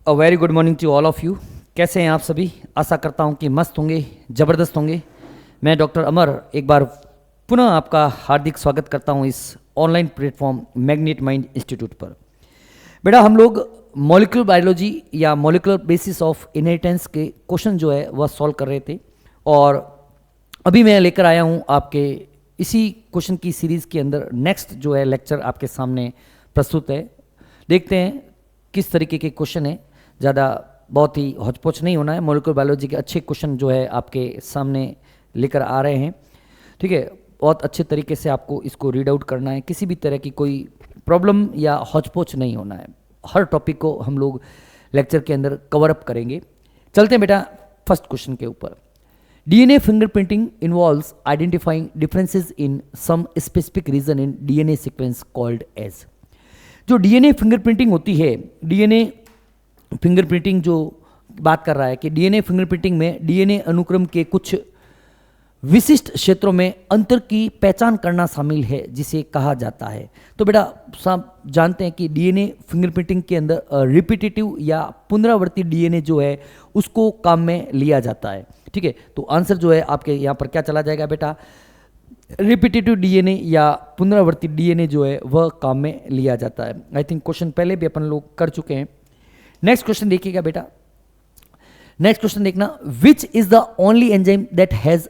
A very good morning to all of you. कैसे हैं आप सभी? आशा करता हूं कि मस्त होंगे, ज़बरदस्त होंगे। मैं डॉक्टर अमर एक बार पुनः आपका हार्दिक स्वागत करता हूं इस online platform magnet mind institute पर। बेटा, हम लोग मॉलिक्यूलर बायोलॉजी या मॉलिक्यूलर बेसिस ऑफ इनहेरिटेंस के क्वेश्चन जो है वह सॉल्व कर रहे थे, और अभी मैं लेकर आया हूं आपके इसी क्वेश्चन की सीरीज़ के अंदर नेक्स्ट जो है लेक्चर आपके सामने प्रस्तुत है। देखते हैं किस तरीके के क्वेश्चन है। ज़्यादा बहुत ही हौच-पौच नहीं होना है। मॉलिक्यूलर बायोलॉजी के अच्छे क्वेश्चन जो है आपके सामने लेकर आ रहे हैं, ठीक है। बहुत अच्छे तरीके से आपको इसको रीड आउट करना है। किसी भी तरह की कोई प्रॉब्लम या हौच-पौच नहीं होना है। हर टॉपिक को हम लोग लेक्चर के अंदर कवर अप करेंगे। चलते हैं बेटा फर्स्ट क्वेश्चन के ऊपर। DNA fingerprinting involves identifying differences in some specific region in DNA sequence called as. जो डीएनए फिंगरप्रिंटिंग होती है, डीएनए फिंगरप्रिंटिंग जो बात कर रहा है कि डीएनए फिंगरप्रिंटिंग में डीएनए अनुक्रम के कुछ विशिष्ट क्षेत्रों में अंतर की पहचान करना शामिल है, जिसे कहा जाता है। तो बेटा सब जानते हैं कि डीएनए फिंगरप्रिंटिंग के अंदर रिपीटेटिव या पुनरावर्ती डीएनए जो है उसको काम में लिया जाता है, ठीक है। तो आंसर जो है आपके यहाँ पर क्या चला जाएगा बेटा? रिपीटेटिव डीएनए या पुनरावर्ती डीएनए जो है वह काम में लिया जाता है। आई थिंक क्वेश्चन पहले भी अपन लोग कर चुके हैं। नेक्स्ट क्वेश्चन देखिएगा बेटा। नेक्स्ट क्वेश्चन देखना, which is the only enzyme that has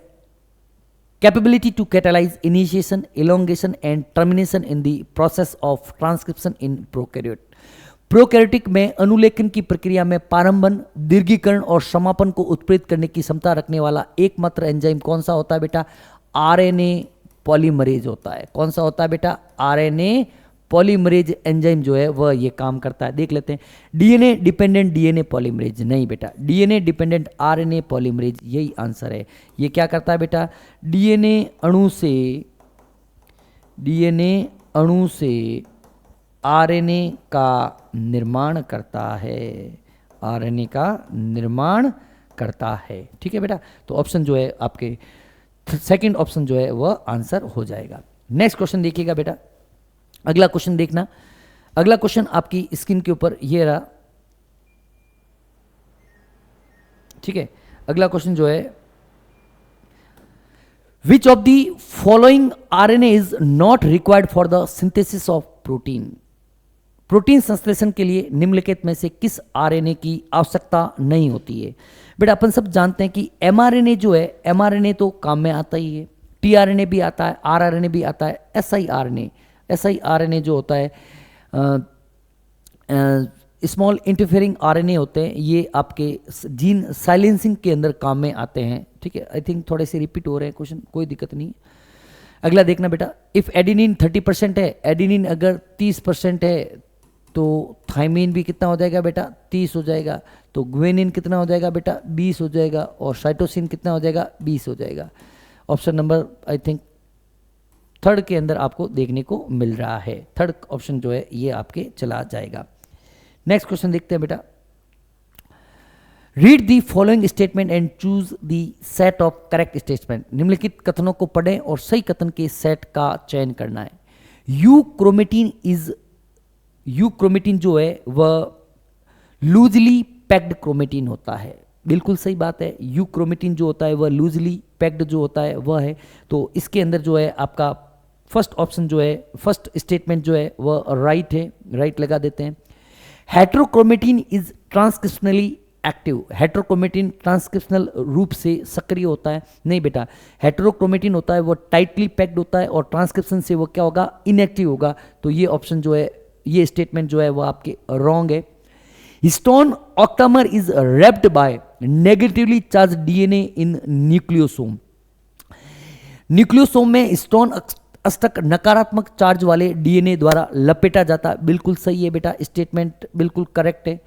capability to catalyze initiation, elongation and termination in the process of transcription in prokaryote. Prokaryotic में अनुलेखन की प्रक्रिया में प्रारंभन, दीर्घीकरण और समापन को उत्प्रेरित करने की क्षमता रखने वाला एकमात्र एंजाइम कौन सा होता है बेटा? आरएनए पॉलीमरेज होता है। कौन सा होता है बेटा? आरएनए पॉलीमरेज एंजाइम जो है वह ये काम करता है। देख लेते हैं। डीएनए डिपेंडेंट डीएनए पॉलीमरेज नहीं बेटा, डीएनए डिपेंडेंट आरएनए पॉलीमरेज, यही आंसर है। ये क्या करता है बेटा? डीएनए अणु से आरएनए का निर्माण करता है। आरएनए का निर्माण करता है, ठीक है बेटा। तो ऑप्शन जो है आपके सेकंड ऑप्शन जो है वह आंसर हो जाएगा। नेक्स्ट क्वेश्चन देखिएगा बेटा। अगला क्वेश्चन देखना। अगला क्वेश्चन आपकी स्क्रीन के ऊपर ये रहा, ठीक है। अगला क्वेश्चन जो है, विच of the following RNA is not required for the synthesis of protein. Protein संश्लेषण के लिए निम्नलिखित में से किस आरएनए की आवश्यकता नहीं होती है? बेटा अपन सब जानते हैं कि एमआरएनए जो है, एमआरएनए तो काम में आता ही है, टीआरएनए भी आता है, आरआरएनए भी आता है, एसआईआरएनए जो होता है, स्मॉल इंटरफेयरिंग आरएनए होते हैं, ये आपके जीन साइलेंसिंग के अंदर काम में आते हैं, ठीक है। आई थिंक थोड़े से रिपीट हो रहे हैं क्वेश्चन, कोई दिक्कत नहीं। अगला देखना बेटा, इफ एडिनिन 30% है, एडिनिन अगर 30% है तो थाइमिन भी कितना हो जाएगा बेटा? 30 हो जाएगा। तो ग्वेनिन कितना हो जाएगा बेटा? 20 हो जाएगा। और साइटोसिन कितना हो जाएगा? 20 हो जाएगा। Option number I think third के अंदर आपको देखने को मिल रहा है। थर्ड ऑप्शन जो है ये आपके चला जाएगा। नेक्स्ट क्वेश्चन देखते हैं बेटा। Read the following statement and choose the set of correct statement. निम्नलिखित कथनों को पढ़ें और सही कथन के सेट का चयन करना है। यू क्रोमेटिन जो है वह लूजली पैक्ड क्रोमेटिन होता है। बिल्कुल सही बात है। यू क्रोमेटिन जो होता है वह लूजली पैक्ड जो होता है वह है। तो इसके अंदर जो है आपका फर्स्ट ऑप्शन जो है, फर्स्ट स्टेटमेंट जो है वह राइट है, राइट लगा देते हैं। Heterochromatin is transcriptionally active. Heterochromatin transcriptional रूप से सक्रिय होता है, नहीं बेटा। हेट्रोक्रोमेटिन होता है वो टाइटली पैक्ड होता है और ट्रांसक्रिप्शन से वो क्या होगा? इनएक्टिव होगा। तो ये ऑप्शन जो है, ये स्टेटमेंट जो है वो आपके रॉन्ग है। Histone octamer is wrapped by negatively charge DNA in nucleosome. Nucleosome में हिस्टोन अष्टक नकारात्मक चार्ज वाले डीएनए द्वारा लपेटा जाता है। बिल्कुल सही है बेटा, स्टेटमेंट बिल्कुल करेक्ट है।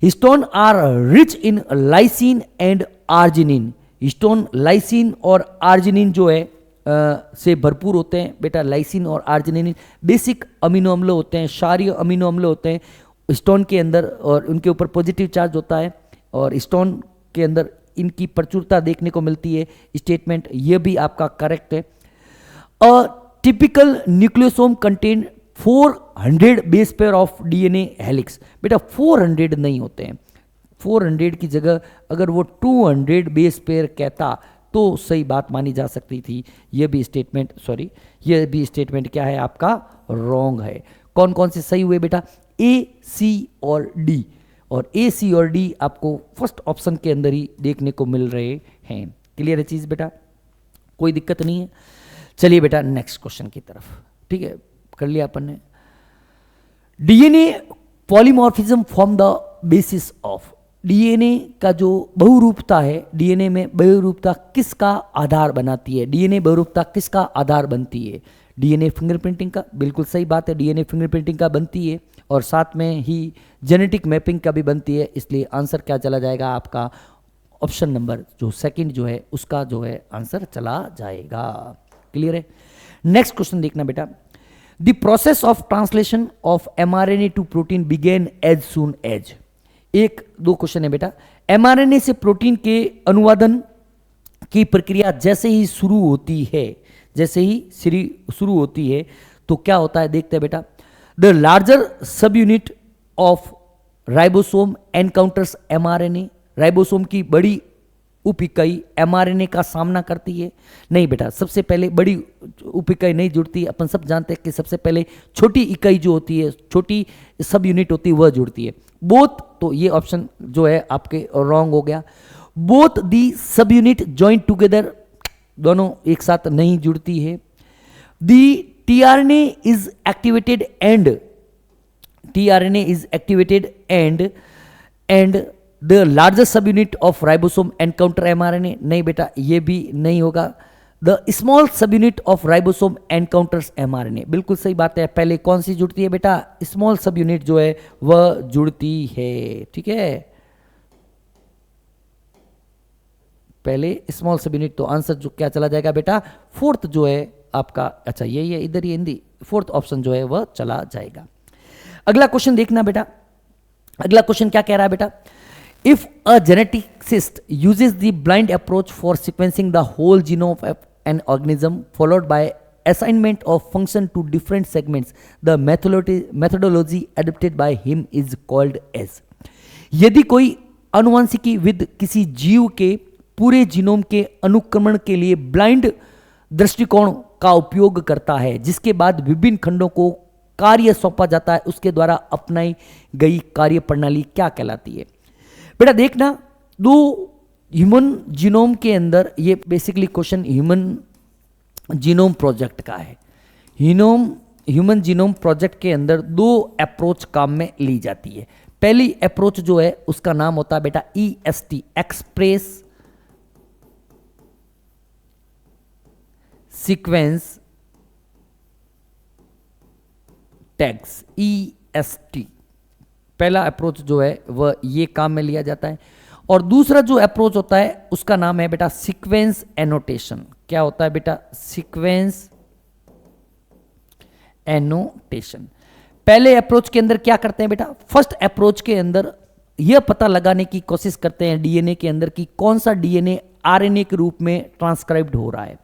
Histone are rich in lysine and arginine. Histone lysine और आर्जिनिन जो है से भरपूर होते हैं बेटा। लाइसिन और आर्जिनिन बेसिक अमीनो अम्ल होते हैं, क्षारीय अमीनो अम्ल होते हैं हिस्टोन के अंदर, और उनके ऊपर पॉजिटिव चार्ज होता है और हिस्टोन के अंदर इनकी प्रचुरता देखने को मिलती है। स्टेटमेंट ये भी आपका करेक्ट है। A typical nucleosome contain 400 base pair of DNA helix. बेटा 400 नहीं होते हैं, 400 की जगह अगर वो 200 बेस पेयर कहता तो सही बात मानी जा सकती थी। ये भी स्टेटमेंट क्या है आपका, रॉन्ग है। कौन कौन से सही हुए बेटा, ए, सी और डी, और ए, सी और डी आपको फर्स्ट ऑप्शन के अंदर ही देखने को मिल रहे हैं। क्लियर है चीज बेटा, कोई दिक्कत नहीं है। चलिए बेटा नेक्स्ट क्वेश्चन की तरफ, ठीक है, कर लिया अपन ने। DNA polymorphism form the basis of, DNA का जो बहुरूपता है, डीएनए में बहुरूपता किसका आधार बनाती है, डीएनए बहुरूपता किसका आधार बनती है, डीएनए फिंगरप्रिंटिंग का। बिल्कुल सही बात है, डीएनए फिंगरप्रिंटिंग का बनती है और साथ में ही जेनेटिक मैपिंग का भी बनती है। इसलिए आंसर क्या चला जाएगा आपका, ऑप्शन नंबर जो सेकंड जो है उसका जो है आंसर चला जाएगा। क्लियर है। नेक्स्ट क्वेश्चन देखना बेटा, the process of translation of mRNA to protein begin as soon as. एक दो क्वेश्चन है बेटा, एमआरएनए से प्रोटीन के अनुवादन की प्रक्रिया जैसे ही शुरू होती है, जैसे ही शुरू होती है तो क्या होता है, देखते हैं बेटा। द लार्जर सब unit of ribosome encounters mRNA, ribosome की बड़ी उप इकाई एमआरएनए का सामना करती है। नहीं बेटा, सबसे पहले बड़ी उप इकाई नहीं जुड़ती, अपन सब जानते हैं कि सबसे पहले छोटी इकाई जो होती है, छोटी सब यूनिट होती है, वह जुड़ती है। बोथ, तो ये ऑप्शन जो है आपके रॉन्ग हो गया। बोथ दी सब यूनिट ज्वाइन टुगेदर, दोनों एक साथ नहीं जुड़ती है। The tRNA is activated and, tRNA is activated and the largest subunit of ribosome encounter mRNA, नहीं बेटा ये भी नहीं होगा। The small subunit of ribosome encounters mRNA, बिल्कुल सही बात है। पहले कौन सी जुड़ती है बेटा, स्मॉल सब यूनिट जो है वह जुड़ती है, ठीक है, पहले स्मॉल सब यूनिट। तो आंसर जो क्या चला जाएगा बेटा, फोर्थ जो है आपका, अच्छा ये इधर ही हिंदी, फोर्थ ऑप्शन जो है वह चला जाएगा। अगला क्वेश्चन देखना बेटा, अगला क्वेश्चन क्या कह रहा है बेटा, if a geneticist uses the blind approach for sequencing the whole genome of an organism followed by assignment of function to different segments, the methodology adapted by him is called as. यदि कोई अनुवांशिकी with किसी जीव के पूरे genome के अनुक्रमण के लिए ब्लाइंड दृष्टिकोण का उपयोग करता है, जिसके बाद विभिन्न खंडों को कार्य सौंपा जाता है, उसके द्वारा अपनाई गई कार्य प्रणाली क्या कहलाती है। बेटा देखना, दो ह्यूमन जीनोम के अंदर, ये basically question human genome project का है। ह्यूमन जीनोम प्रोजेक्ट के अंदर दो अप्रोच काम में ली जाती है। पहली अप्रोच जो है उसका नाम होता है बेटा EST, express sequence tags, EST पहला अप्रोच जो है वह ये काम में लिया जाता है। और दूसरा जो अप्रोच होता है उसका नाम है बेटा सीक्वेंस एनोटेशन। क्या होता है बेटा, सीक्वेंस एनोटेशन। पहले अप्रोच के अंदर क्या करते हैं बेटा, फर्स्ट अप्रोच के अंदर यह पता लगाने की कोशिश करते हैं डीएनए के अंदर कि कौन सा डीएनए आरएनए के रूप में ट्रांसक्राइब्ड हो रहा है,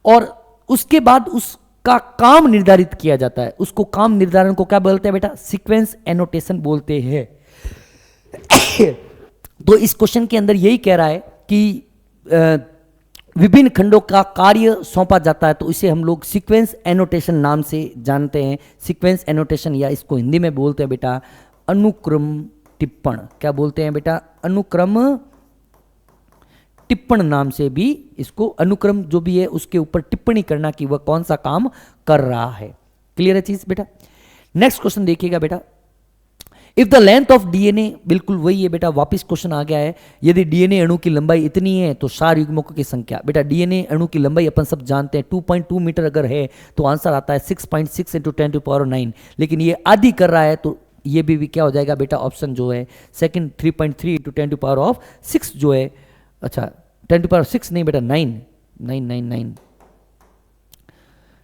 और उसके बाद उसका काम निर्धारित किया जाता है। उसको काम निर्धारण को क्या बोलते हैं बेटा, सीक्वेंस एनोटेशन बोलते हैं। तो इस क्वेश्चन के अंदर यही कह रहा है कि विभिन्न खंडों का कार्य सौंपा जाता है, तो इसे हम लोग सीक्वेंस एनोटेशन नाम से जानते हैं। सीक्वेंस एनोटेशन, या इसको हिंदी में बोलते हैं बेटा अनुक्रम टिप्पण। क्या बोलते हैं बेटा, अनुक्रम टिप्पण नाम से भी इसको, अनुक्रम जो भी है उसके ऊपर टिप्पणी करना कि वह कौन सा काम कर रहा है। क्लियर है चीज बेटा। नेक्स्ट क्वेश्चन देखिएगा बेटा, if the length of DNA, बिल्कुल वही है बेटा, वापिस क्वेश्चन आ गया है। यदि डीएनए अणु की लंबाई इतनी है तो सार युग्मकों की संख्या, बेटा डीएनए अणु की लंबाई अपन सब जानते हैं 2.2 मीटर अगर है तो आंसर आता है 6.6 × 10⁹, लेकिन ये आधी कर रहा है तो ये भी क्या हो जाएगा बेटा, ऑप्शन जो है सेकंड 3.3 × 10⁶ जो है, अच्छा 10⁶ नहीं बेटा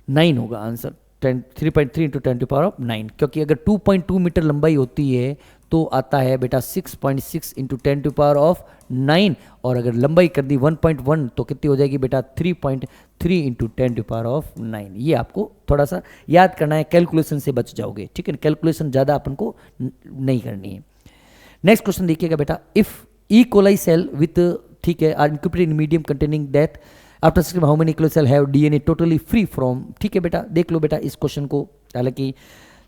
9 होगा आंसर, 3.3 × 10⁹, क्योंकि अगर 2.2 मीटर लंबाई होती है तो आता है बेटा 6.6 × 10⁹, और अगर लंबाई कर दी 1.1 तो कितनी हो जाएगी बेटा 3.3 3 इंटू 10⁻⁹ ये आपको थोड़ा सा याद करना है, कैलकुलेशन से बच जाओगे, ठीक है। कैलकुलेशन ज़्यादा अपन को नहीं करनी है। नेक्स्ट क्वेश्चन देखिएगा बेटा, if E coli cell with, ठीक है, are incubated in medium containing death after system how many cell have DNA totally free from, ठीक है बेटा। देख लो बेटा इस क्वेश्चन को, हालांकि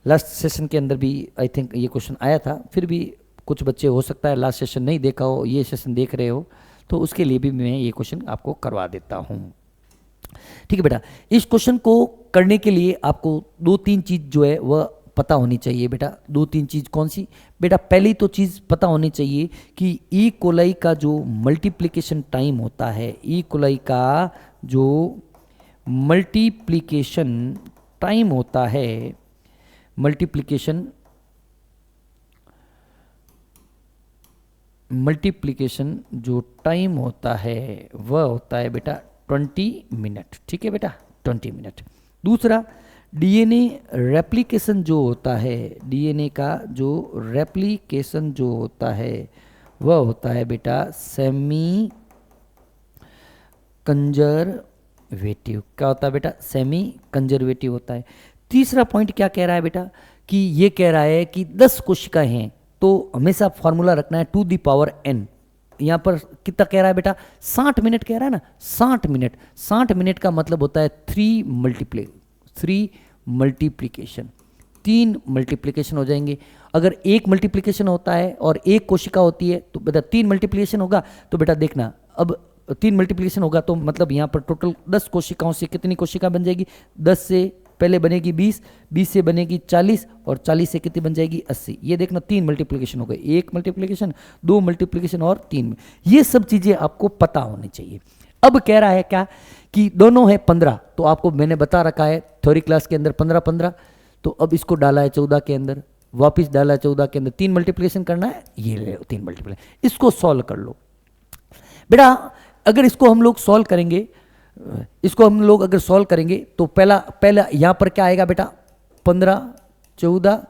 लास्ट सेशन के अंदर भी आई थिंक ये क्वेश्चन आया था, फिर भी कुछ बच्चे हो सकता है लास्ट सेशन नहीं देखा हो, ये सेशन देख रहे हो, तो उसके लिए भी मैं ये क्वेश्चन आपको करवा देता हूँ, ठीक है बेटा। इस क्वेश्चन को करने के लिए आपको 2-3 चीज़ जो है वह पता होनी चाहिए बेटा। 2-3 चीज़ कौन सी बेटा? पहली तो चीज़ पता होनी चाहिए कि ई कोलाई का जो मल्टीप्लिकेशन टाइम होता है, ई कोलाई का जो मल्टीप्लिकेशन टाइम होता है, मल्टीप्लिकेशन जो टाइम होता है वह होता है बेटा 20 मिनट, ठीक है बेटा, 20 मिनट। दूसरा, डीएनए रेप्लिकेशन जो होता है, डीएनए का जो रेप्लिकेशन जो होता है वह होता है बेटा सेमी कंजर्वेटिव। क्या होता है बेटा? सेमी कंजर्वेटिव होता है। तीसरा पॉइंट क्या कह रहा है बेटा? कि ये कह रहा है कि 10 कोशिकाएं हैं तो हमेशा फॉर्मूला रखना है 2 दी पावर n। यहाँ पर कितना कह रहा है बेटा? 60 मिनट कह रहा है ना, 60 मिनट। 60 मिनट का मतलब होता है 3 मल्टीप्लिकेशन, 3 मल्टीप्लिकेशन हो जाएंगे। अगर एक मल्टीप्लिकेशन होता है और एक कोशिका होती है तो बेटा 3 मल्टीप्लिकेशन होगा, तो बेटा देखना अब 3 मल्टीप्लिकेशन होगा तो मतलब यहाँ पर टोटल 10 कोशिकाओं से कितनी कोशिका बन जाएगी? 10 से पहले बनेगी 20, 20 से बनेगी 40 और 40 से कितनी बन जाएगी? 80। ये देखना 3 मल्टीप्लिकेशन हो गए, 1 मल्टीप्लिकेशन, 2 मल्टीप्लिकेशन और 3। ये सब चीज़ें आपको पता होनी चाहिए। अब कह रहा है क्या कि दोनों है 15, तो आपको मैंने बता रखा है थ्योरी क्लास के अंदर 15-15, तो अब इसको डाला है 14 के अंदर, वापस डाला है 14 के अंदर, 3 मल्टीप्लिकेशन करना है, ये ले लो 3 मल्टीप्लिकेशन, इसको सॉल्व कर लो बेटा। अगर इसको हम लोग सॉल्व करेंगे, इसको हम लोग अगर सॉल्व करेंगे तो पहला यहां पर क्या आएगा बेटा? 15, 14,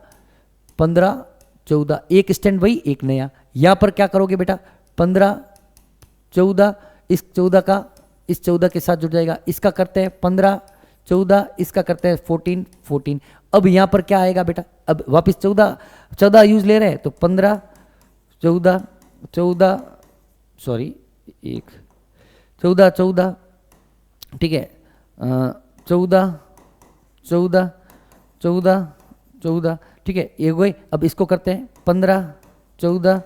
15, 14, एक स्टैंड वही एक नया। यहां पर क्या करोगे बेटा? 15, 14, इस 14 का इस 14 के साथ जुड़ जाएगा, इसका करते हैं 15, 14, इसका करते हैं 14, 14। अब यहां पर क्या आएगा बेटा? अब वापस 14 यूज ले रहे हैं तो 15, 14, सॉरी 14, ठीक है, 14, ठीक है, ये गए। अब इसको करते हैं 15, 14,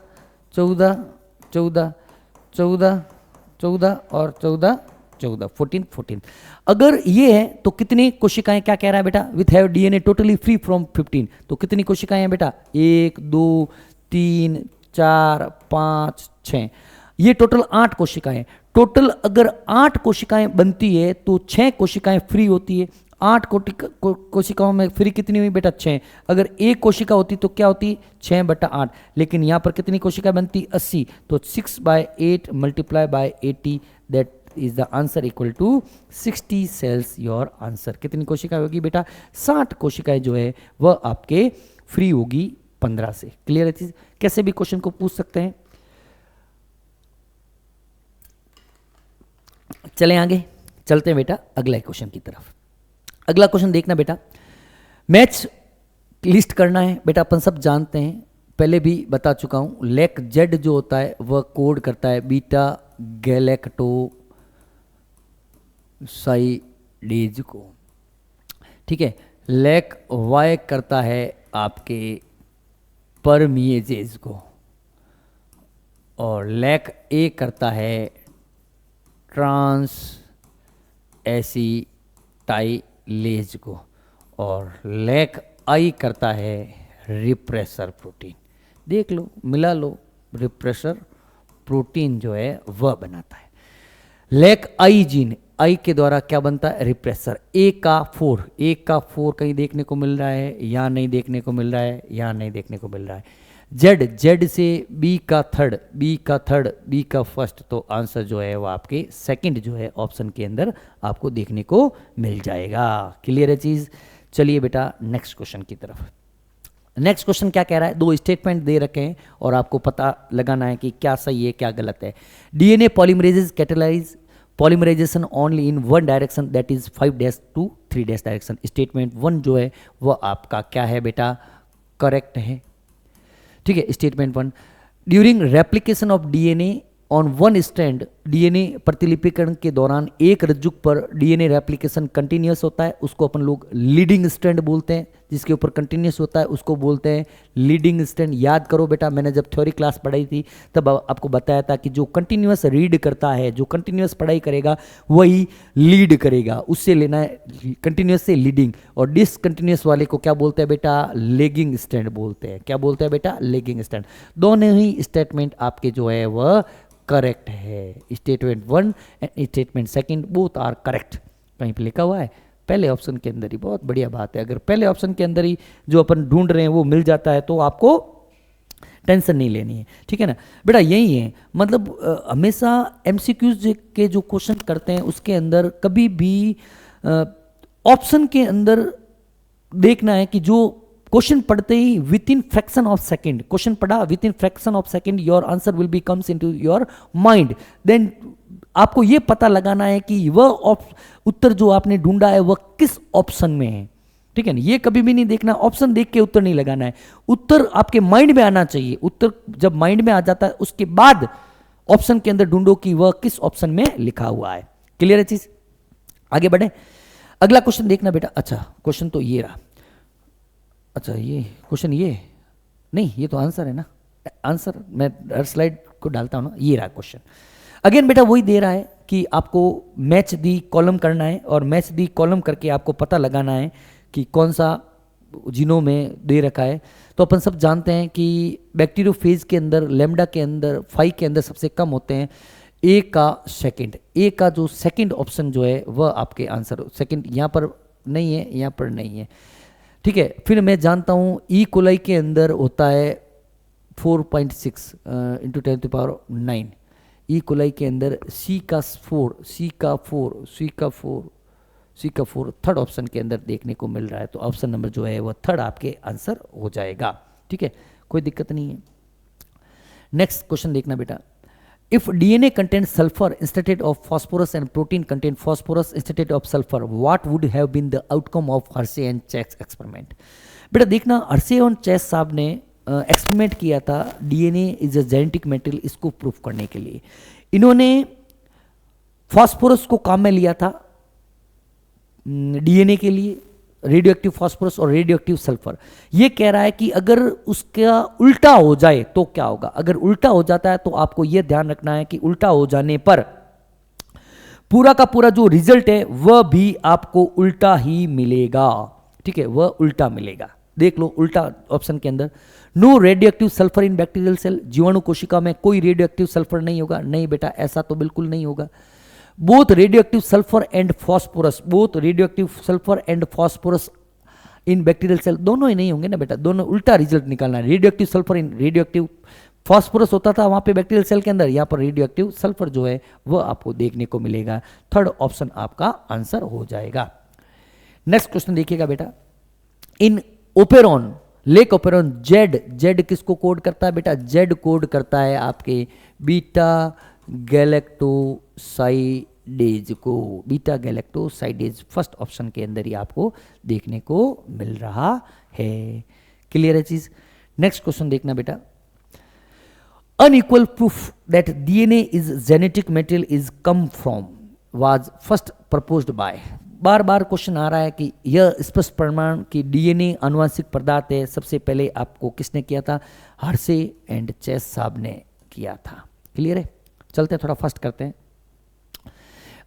और 14, 14। अगर ये है तो कितनी कोशिकाएं, क्या कह रहा है बेटा? With have DNA totally free from 15, तो कितनी कोशिकाएं हैं बेटा? 1, 2, 3, 4, 5, 6, ये टोटल 8 कोशिकाएं। टोटल अगर 8 कोशिकाएं बनती है तो 6 कोशिकाएं फ्री होती है। 8 कोशिकाओं में फ्री कितनी हुई बेटा? 6। अगर एक कोशिका होती तो क्या होती? 6/8। लेकिन यहाँ पर कितनी कोशिका बनती? 80। तो 6/8 multiply by 80, that is the answer equal to 60 cells. Your answer कितनी कोशिका होगी बेटा? 60 कोशिकाएं जो है वह आपके फ्री होगी 15 से। क्लियर है चीज? कैसे भी क्वेश्चन को पूछ सकते हैं। चलें आगे, चलते हैं बेटा अगला क्वेश्चन की तरफ। अगला क्वेश्चन देखना बेटा, मैच लिस्ट करना है बेटा। अपन सब जानते हैं, पहले भी बता चुका हूं, लेक जेड जो होता है वह कोड करता है बीटा गैलेक्टोसाइडेज को, ठीक है। लेक वाई करता है आपके परमिएजेज को, और लेक ए करता है ट्रांस एसिटाइलेज को, और लेक आई करता है रिप्रेसर प्रोटीन। देख लो, मिला लो, रिप्रेसर प्रोटीन जो है वह बनाता है। लेक आई जीन, आई के द्वारा क्या बनता है? रिप्रेसर। ए का 4 कहीं देखने को मिल रहा है, यहाँ नहीं देखने को मिल रहा है, यहाँ नहीं देखने को मिल रहा है। जेड से बी का थर्ड, बी का फर्स्ट, तो आंसर जो है वो आपके सेकंड जो है ऑप्शन के अंदर आपको देखने को मिल जाएगा। क्लियर है चीज? चलिए बेटा नेक्स्ट क्वेश्चन की तरफ। नेक्स्ट क्वेश्चन क्या कह रहा है? 2 स्टेटमेंट दे रखे हैं और आपको पता लगाना है कि क्या सही है क्या गलत है। DNA polymerases catalyze polymerization only in one direction, that is 5' to 3' direction. Statement 1 जो है वह आपका क्या है बेटा, करेक्ट है। ठीक है, statement 1, during replication of DNA on one strand, DNA प्रतिलिपिकरण के दौरान एक रज्जुक पर डीएनए रेप्लिकेशन कंटिन्यूस होता है, उसको अपन लोग लीडिंग स्ट्रैंड बोलते हैं। जिसके ऊपर कंटिन्यूस होता है उसको बोलते हैं लीडिंग स्ट्रैंड। याद करो बेटा, मैंने जब थ्योरी क्लास पढ़ाई थी तब आपको बताया था कि जो कंटिन्यूस रीड करता है, जो कंटिन्यूस पढ़ाई करेगा वही लीड करेगा, उससे लेना है कंटिन्यूस से लीडिंग। और डिसकंटिन्यूस वाले को क्या बोलते हैं बेटा, लेगिंग स्ट्रैंड बोलते हैं। क्या बोलते हैं बेटा, लेगिंग स्ट्रैंड। दोनों ही स्टेटमेंट आपके जो है वह करेक्ट है। Statement 1 and statement 2 both are correct. कहीं पे लिखा हुआ है पहले ऑप्शन के अंदर ही, बहुत बढ़िया बात है। अगर पहले ऑप्शन के अंदर ही जो अपन ढूंढ रहे हैं वो मिल जाता है तो आपको टेंशन नहीं लेनी है, ठीक है ना बेटा। यही है मतलब हमेशा एमसीक्यूज के जो क्वेश्चन करते हैं उसके अंदर कभी भी ऑप्शन के अंदर देखना है कि जो क्वेश्चन पढ़ते ही within fraction of second, question पढ़ा within fraction of second your answer will be comes into your mind. Then आपको यह पता लगाना है कि वह उत्तर जो आपने ढूंढा है वह किस ऑप्शन में है, ठीक है ना। ये कभी भी नहीं देखना ऑप्शन देख के उत्तर नहीं लगाना है, उत्तर आपके माइंड में आना चाहिए। उत्तर जब माइंड में आ जाता है उसके बाद ऑप्शन के अंदर ढूंढो कि वह किस ऑप्शन में लिखा हुआ है। क्लियर है चीज, आगे बढ़े। अगला क्वेश्चन देखना बेटा। अच्छा क्वेश्चन तो ये रहा, अच्छा ये क्वेश्चन ये नहीं, ये तो आंसर है ना। आंसर मैं हर स्लाइड को डालता हूं ना, ये रहा क्वेश्चन। अगेन बेटा वही दे रहा है कि आपको मैच दी कॉलम करना है और मैच दी कॉलम करके आपको पता लगाना है कि कौन सा जीनोम में दे रखा है। तो अपन सब जानते हैं कि बैक्टीरियोफेज के अंदर लैम्डा के अंदर 5 के अंदर सबसे कम होते हैं। ए का सेकंड, ए का जो सेकंड ऑप्शन जो है वह आपके आंसर, सेकंड यहाँ पर नहीं है, यहाँ पर नहीं है, ठीक है। फिर मैं जानता हूँ ई कोलाई के अंदर होता है 4.6 इंटू 10⁹। ई कोलाई के अंदर सी का 4, सी का 4, सी का 4, सी का 4 थर्ड ऑप्शन के अंदर देखने को मिल रहा है। तो ऑप्शन नंबर जो है वह थर्ड आपके आंसर हो जाएगा, ठीक है, कोई दिक्कत नहीं है। नेक्स्ट क्वेश्चन देखना बेटा। If DNA content sulphur instead of phosphorus and protein content phosphorus instead of sulphur, what would have been the outcome of Hershey and Chase experiment. बेटा देखना, हर्शे और चेस साहब ने एक्सपेरिमेंट किया था DNA is a genetic material, इसको proof करने के लिए। इन्होंने फॉस्फोरस को काम में लिया था डीएनए के लिए, रेडियो एक्टिव फॉस्फोरस और रेडियो एक्टिव सल्फर। ये कह रहा है कि अगर उसका उल्टा हो जाए तो क्या होगा। अगर उल्टा हो जाता है तो आपको यह ध्यान रखना है कि उल्टा हो जाने पर पूरा का पूरा जो रिजल्ट है वह भी आपको उल्टा ही मिलेगा, ठीक है, वह उल्टा मिलेगा। देख लो उल्टा ऑप्शन के अंदर, no radioactive sulphur in bacterial cell, जीवाणु कोशिका में कोई रेडियो एक्टिव सल्फर नहीं होगा। नहीं बेटा, ऐसा तो बिल्कुल नहीं होगा। Both radioactive sulphur and phosphorus, both radioactive sulphur and phosphorus in bacterial cell, दोनों ही नहीं होंगे ना बेटा, दोनों उल्टा रिजल्ट निकालना है। रेडियो एक्टिव सल्फर इन रेडियो एक्टिव फॉस्फोरस होता था वहां पे बैक्टीरियल सेल के अंदर, यहाँ पर रेडियो एक्टिव सल्फर जो है वह आपको देखने को मिलेगा। थर्ड ऑप्शन आपका आंसर हो जाएगा। नेक्स्ट क्वेश्चन देखिएगा बेटा। In operon, lac operon, Z, Z किसको कोड करता है बेटा, जेड कोड करता है आपके बीटा गैलेक्टोसाइडेज को, बीटा गैलेक्टोसाइडेज फर्स्ट ऑप्शन के अंदर ही आपको देखने को मिल रहा है। क्लियर है चीज। नेक्स्ट क्वेश्चन देखना बेटा। Unequivocal proof that DNA is genetic material is come from was first proposed by. बार बार क्वेश्चन आ रहा है कि यह स्पष्ट प्रमाण कि डीएनए अनुवांशिक पदार्थ है, सबसे पहले आपको किसने किया था, हर्शे एंड चेस साहब ने किया था। क्लियर है, चलते हैं थोड़ा फास्ट करते हैं।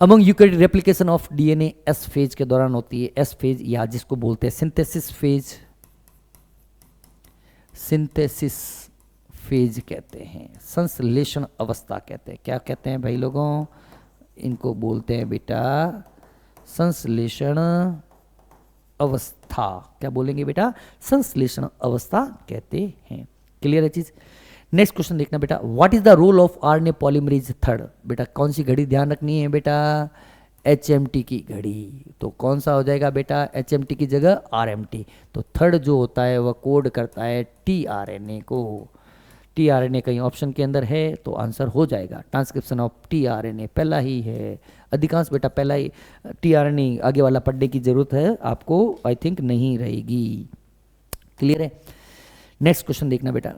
Among eukaryotic replication of DNA S phase के दौरान होती है, एस फेज या जिसको बोलते हैं सिंथेसिस फेज, सिंथेसिस फेज कहते हैं, संश्लेषण अवस्था कहते हैं। क्या कहते हैं भाई लोगों, इनको बोलते हैं बेटा संश्लेषण अवस्था। क्या बोलेंगे बेटा, संश्लेषण अवस्था कहते हैं। क्लियर है चीज। नेक्स्ट क्वेश्चन देखना बेटा। What is the role of RNA polymerase third. बेटा कौन सी घड़ी ध्यान रखनी है बेटा, एचएमटी की घड़ी। तो कौन सा हो जाएगा बेटा, एचएमटी की जगह आरएमटी। तो थर्ड जो होता है वह कोड करता है टीआरएनए को, टीआरएनए कहीं ऑप्शन के अंदर है तो आंसर हो जाएगा। ट्रांसक्रिप्शन ऑफ टीआरएनए पहला ही है, अधिकांश बेटा पहला ही। टीआरएनए आगे वाला पढ़ने की जरूरत है आपको, आई थिंक नहीं रहेगी। क्लियर है? नेक्स्ट क्वेश्चन देखना बेटा,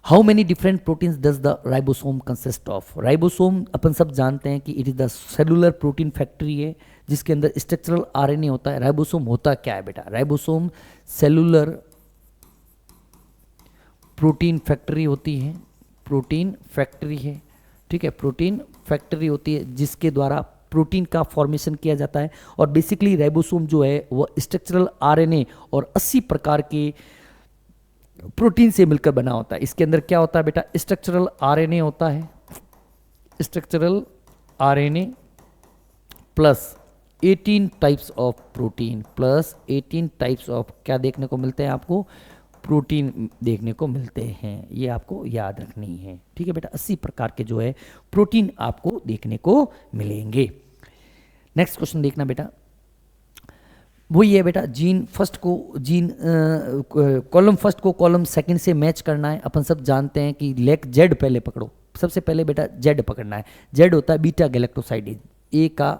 how many different proteins does the ribosome consist of. Ribosome अपन सब जानते हैं कि it is the cellular protein factory है जिसके अंदर स्ट्रक्चरल आरएनए होता है। राइबोसोम होता क्या है बेटा? राइबोसोम सेलुलर प्रोटीन फैक्ट्री होती है, प्रोटीन फैक्ट्री है, ठीक है, प्रोटीन फैक्ट्री होती है जिसके द्वारा प्रोटीन का फॉर्मेशन किया जाता है। और बेसिकली राइबोसोम जो है वह स्ट्रक्चरल आरएनए और 80 प्रकार के प्रोटीन से मिलकर बना होता है। इसके अंदर क्या होता है बेटा? स्ट्रक्चरल आरएनए होता है, structural RNA plus 18 types of protein, plus 18 types of क्या देखने को मिलते हैं आपको? प्रोटीन देखने को मिलते हैं। ये आपको याद रखनी है, ठीक है बेटा। 80 प्रकार के जो है प्रोटीन आपको देखने को मिलेंगे। नेक्स्ट क्वेश्चन देखना बेटा, वही है बेटा, जीन फर्स्ट को जीन कॉलम फर्स्ट को कॉलम सेकंड से मैच करना है। अपन सब जानते हैं कि लेक जेड पहले पकड़ो, सबसे पहले बेटा जेड पकड़ना है। जेड होता है बीटा गैलेक्टोसाइडेज, डी का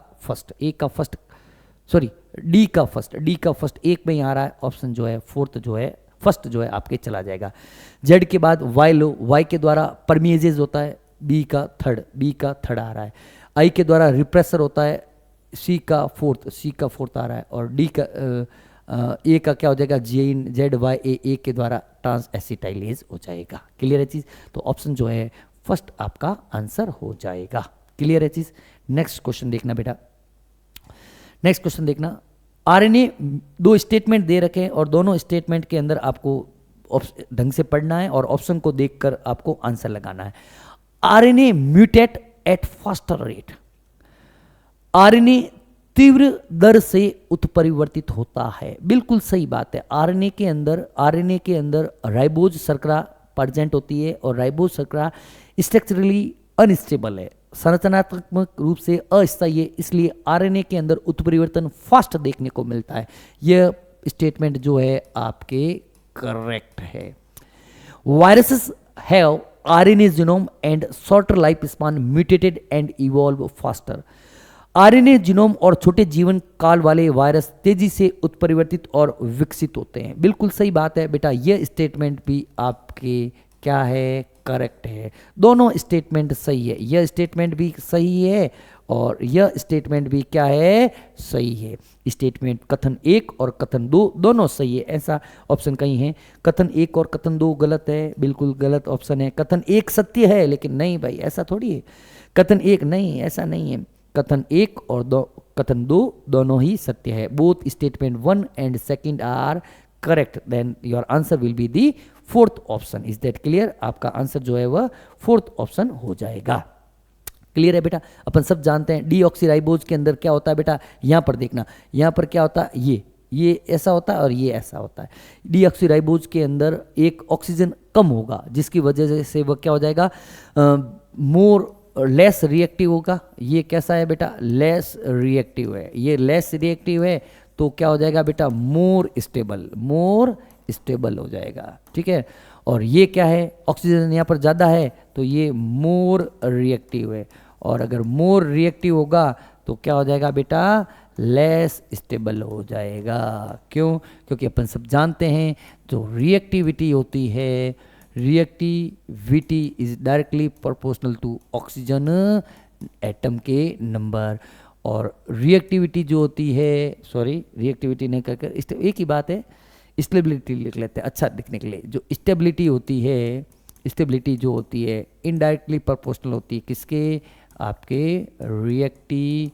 फर्स्ट एक में ही आ रहा है ऑप्शन जो है फर्स्ट जो है आपके चला जाएगा। जेड के बाद वाई लो, वाई के द्वारा परमिएजेज होता है, बी का थर्ड आ रहा है। आई के द्वारा रिप्रेसर होता है, सी का फोर्थ आ रहा है। और डी का ए का क्या हो जाएगा? जेड वाई ए के द्वारा ट्रांस एसिटाइलेज हो जाएगा। क्लियर है चीज़? तो ऑप्शन जो है फर्स्ट आपका आंसर हो जाएगा। क्लियर है चीज़? नेक्स्ट क्वेश्चन देखना बेटा, नेक्स्ट क्वेश्चन देखना, आरएनए दो स्टेटमेंट दे रखे हैं और दोनों स्टेटमेंट के अंदर आपको ढंग से पढ़ना है और ऑप्शन को देखकर आपको आंसर लगाना है। RNA mutate eight faster rate, RNA तीव्र दर से उत्परिवर्तित होता है। बिल्कुल सही बात है। आरएनए के अंदर राइबोज शर्करा प्रेजेंट होती है और राइबोज शर्करा स्ट्रक्चरली अनस्टेबल है, संरचनात्मक रूप से अस्थायी है, इसलिए आरएनए के अंदर उत्परिवर्तन फास्ट देखने को मिलता है। यह स्टेटमेंट जो है आपके करेक्ट है। Viruses have RNA genome and shorter life span, mutated and evolve faster. RNA genome और छोटे जीवन काल वाले वायरस तेजी से उत्परिवर्तित और विकसित होते हैं। बिल्कुल सही बात है बेटा, यह स्टेटमेंट भी आपके क्या है? करेक्ट है। दोनों स्टेटमेंट सही है, यह स्टेटमेंट भी सही है और यह स्टेटमेंट भी क्या है? सही है। स्टेटमेंट कथन 1 और कथन 2 दोनों सही है। ऐसा ऑप्शन कहीं है कथन 1 और कथन 2 गलत है, बिल्कुल गलत ऑप्शन है। कथन 1 सत्य है, लेकिन नहीं भाई ऐसा थोड़ी है। कथन 1 नहीं, ऐसा नहीं है। कथन 1 और कथन 2 दोनों ही सत्य है। Both statement 1 and 2 are correct, then your answer will be the fourth option. Is that clear? आपका आंसर जो है वह फोर्थ ऑप्शन हो जाएगा। क्लियर है बेटा? अपन सब जानते हैं डीऑक्सीराइबोज के अंदर क्या होता है बेटा? यहां पर देखना, यहां पर क्या होता है? ये ऐसा होता है और ये ऐसा होता है। डीऑक्सीराइबोज के अंदर एक ऑक्सीजन कम होगा जिसकी वजह से वह क्या हो जाएगा? लेस रिएक्टिव होगा। ये कैसा है बेटा? लेस रिएक्टिव है। ये लेस रिएक्टिव है तो क्या हो जाएगा बेटा? मोर स्टेबल हो जाएगा, ठीक है। और ये क्या है? ऑक्सीजन यहाँ पर ज़्यादा है तो ये मोर रिएक्टिव है, और अगर मोर रिएक्टिव होगा तो क्या हो जाएगा बेटा? लेस स्टेबल हो जाएगा। क्यों? क्योंकि अपन सब जानते हैं जो रिएक्टिविटी होती है, reactivity is directly proportional to oxygen atom के नंबर। और रिएक्टिविटी जो होती है, रिएक्टिविटी नहीं कर एक ही बात है, स्टेबिलिटी लिख लेते हैं अच्छा दिखने के लिए। जो स्टेबिलिटी होती है, स्टेबिलिटी जो होती है इनडायरेक्टली प्रोपोर्शनल होती है किसके? आपके रिएक्टिविटी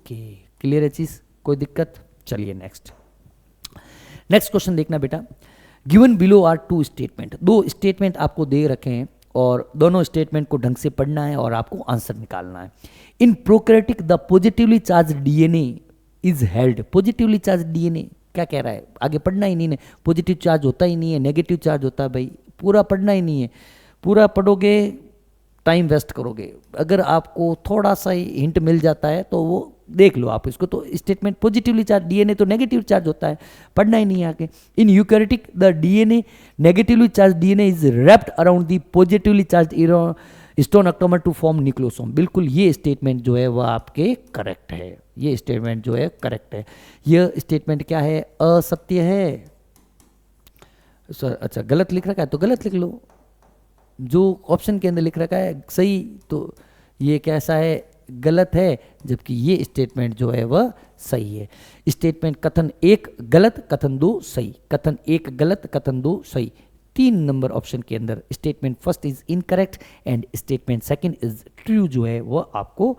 के। क्लियर है चीज़? कोई दिक्कत? चलिए नेक्स्ट क्वेश्चन देखना बेटा। Given below are 2 statement, 2 statement आपको दे रखे हैं और दोनों स्टेटमेंट को ढंग से पढ़ना है और आपको आंसर निकालना है। इन prokaryotic the positively charge DNA is held. Positively charge DNA क्या कह रहा है? आगे पढ़ना ही नहीं है। पॉजिटिव चार्ज होता ही नहीं है, नेगेटिव चार्ज होता है भाई। पूरा पढ़ना ही नहीं है, पूरा पढ़ोगे टाइम वेस्ट करोगे। अगर आपको थोड़ा सा ही हिंट मिल जाता है तो वो देख लो आप इसको, तो स्टेटमेंट पॉजिटिवली चार्ज, डीएनए तो नेगेटिव चार्ज होता है, पढ़ना ही नहीं है आगे। In eukaryotic the DNA negatively charge DNA is wrapped around the positively charge histone octamer to form nucleosome. बिल्कुल ये स्टेटमेंट जो है वह आपके करेक्ट है, ये स्टेटमेंट जो है करेक्ट है। यह स्टेटमेंट क्या है, असत्य है। सर अच्छा गलत लिख रखा है तो गलत लिख लो, जो ऑप्शन के अंदर लिख रखा है सही, तो ये कैसा है, गलत है, जबकि ये स्टेटमेंट जो है वह सही है। स्टेटमेंट कथन 1 गलत, कथन 2 सही, कथन 1 गलत, कथन 2 सही। 3 नंबर ऑप्शन के अंदर statement first is incorrect and statement second is true जो है वो आपको,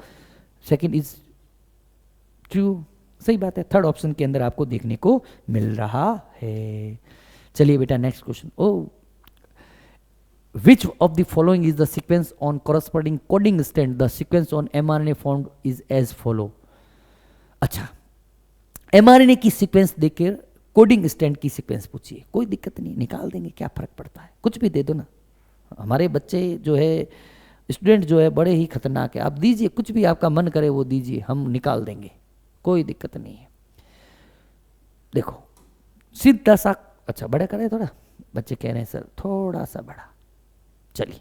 सेकंड इज ट्रू, सही बात है। थर्ड ऑप्शन के अंदर आपको देखने को मिल रहा है। चलिए बेटा next question. Oh Which of the following is the sequence on corresponding coding strand? The sequence on mRNA formed is as follow. अच्छा, mRNA की सीक्वेंस देकर कोडिंग स्टैंड की सीक्वेंस पूछिए, कोई दिक्कत नहीं, निकाल देंगे, क्या फर्क पड़ता है, कुछ भी दे दो ना। हमारे बच्चे जो है, स्टूडेंट जो है बड़े ही खतरनाक है, आप दीजिए कुछ भी आपका मन करे वो दीजिए, हम निकाल देंगे, कोई दिक्कत नहीं है। देखो सीधा सा, अच्छा बड़ा करे थोड़ा, बच्चे कह रहे हैं सर थोड़ा सा बड़ा, चलिए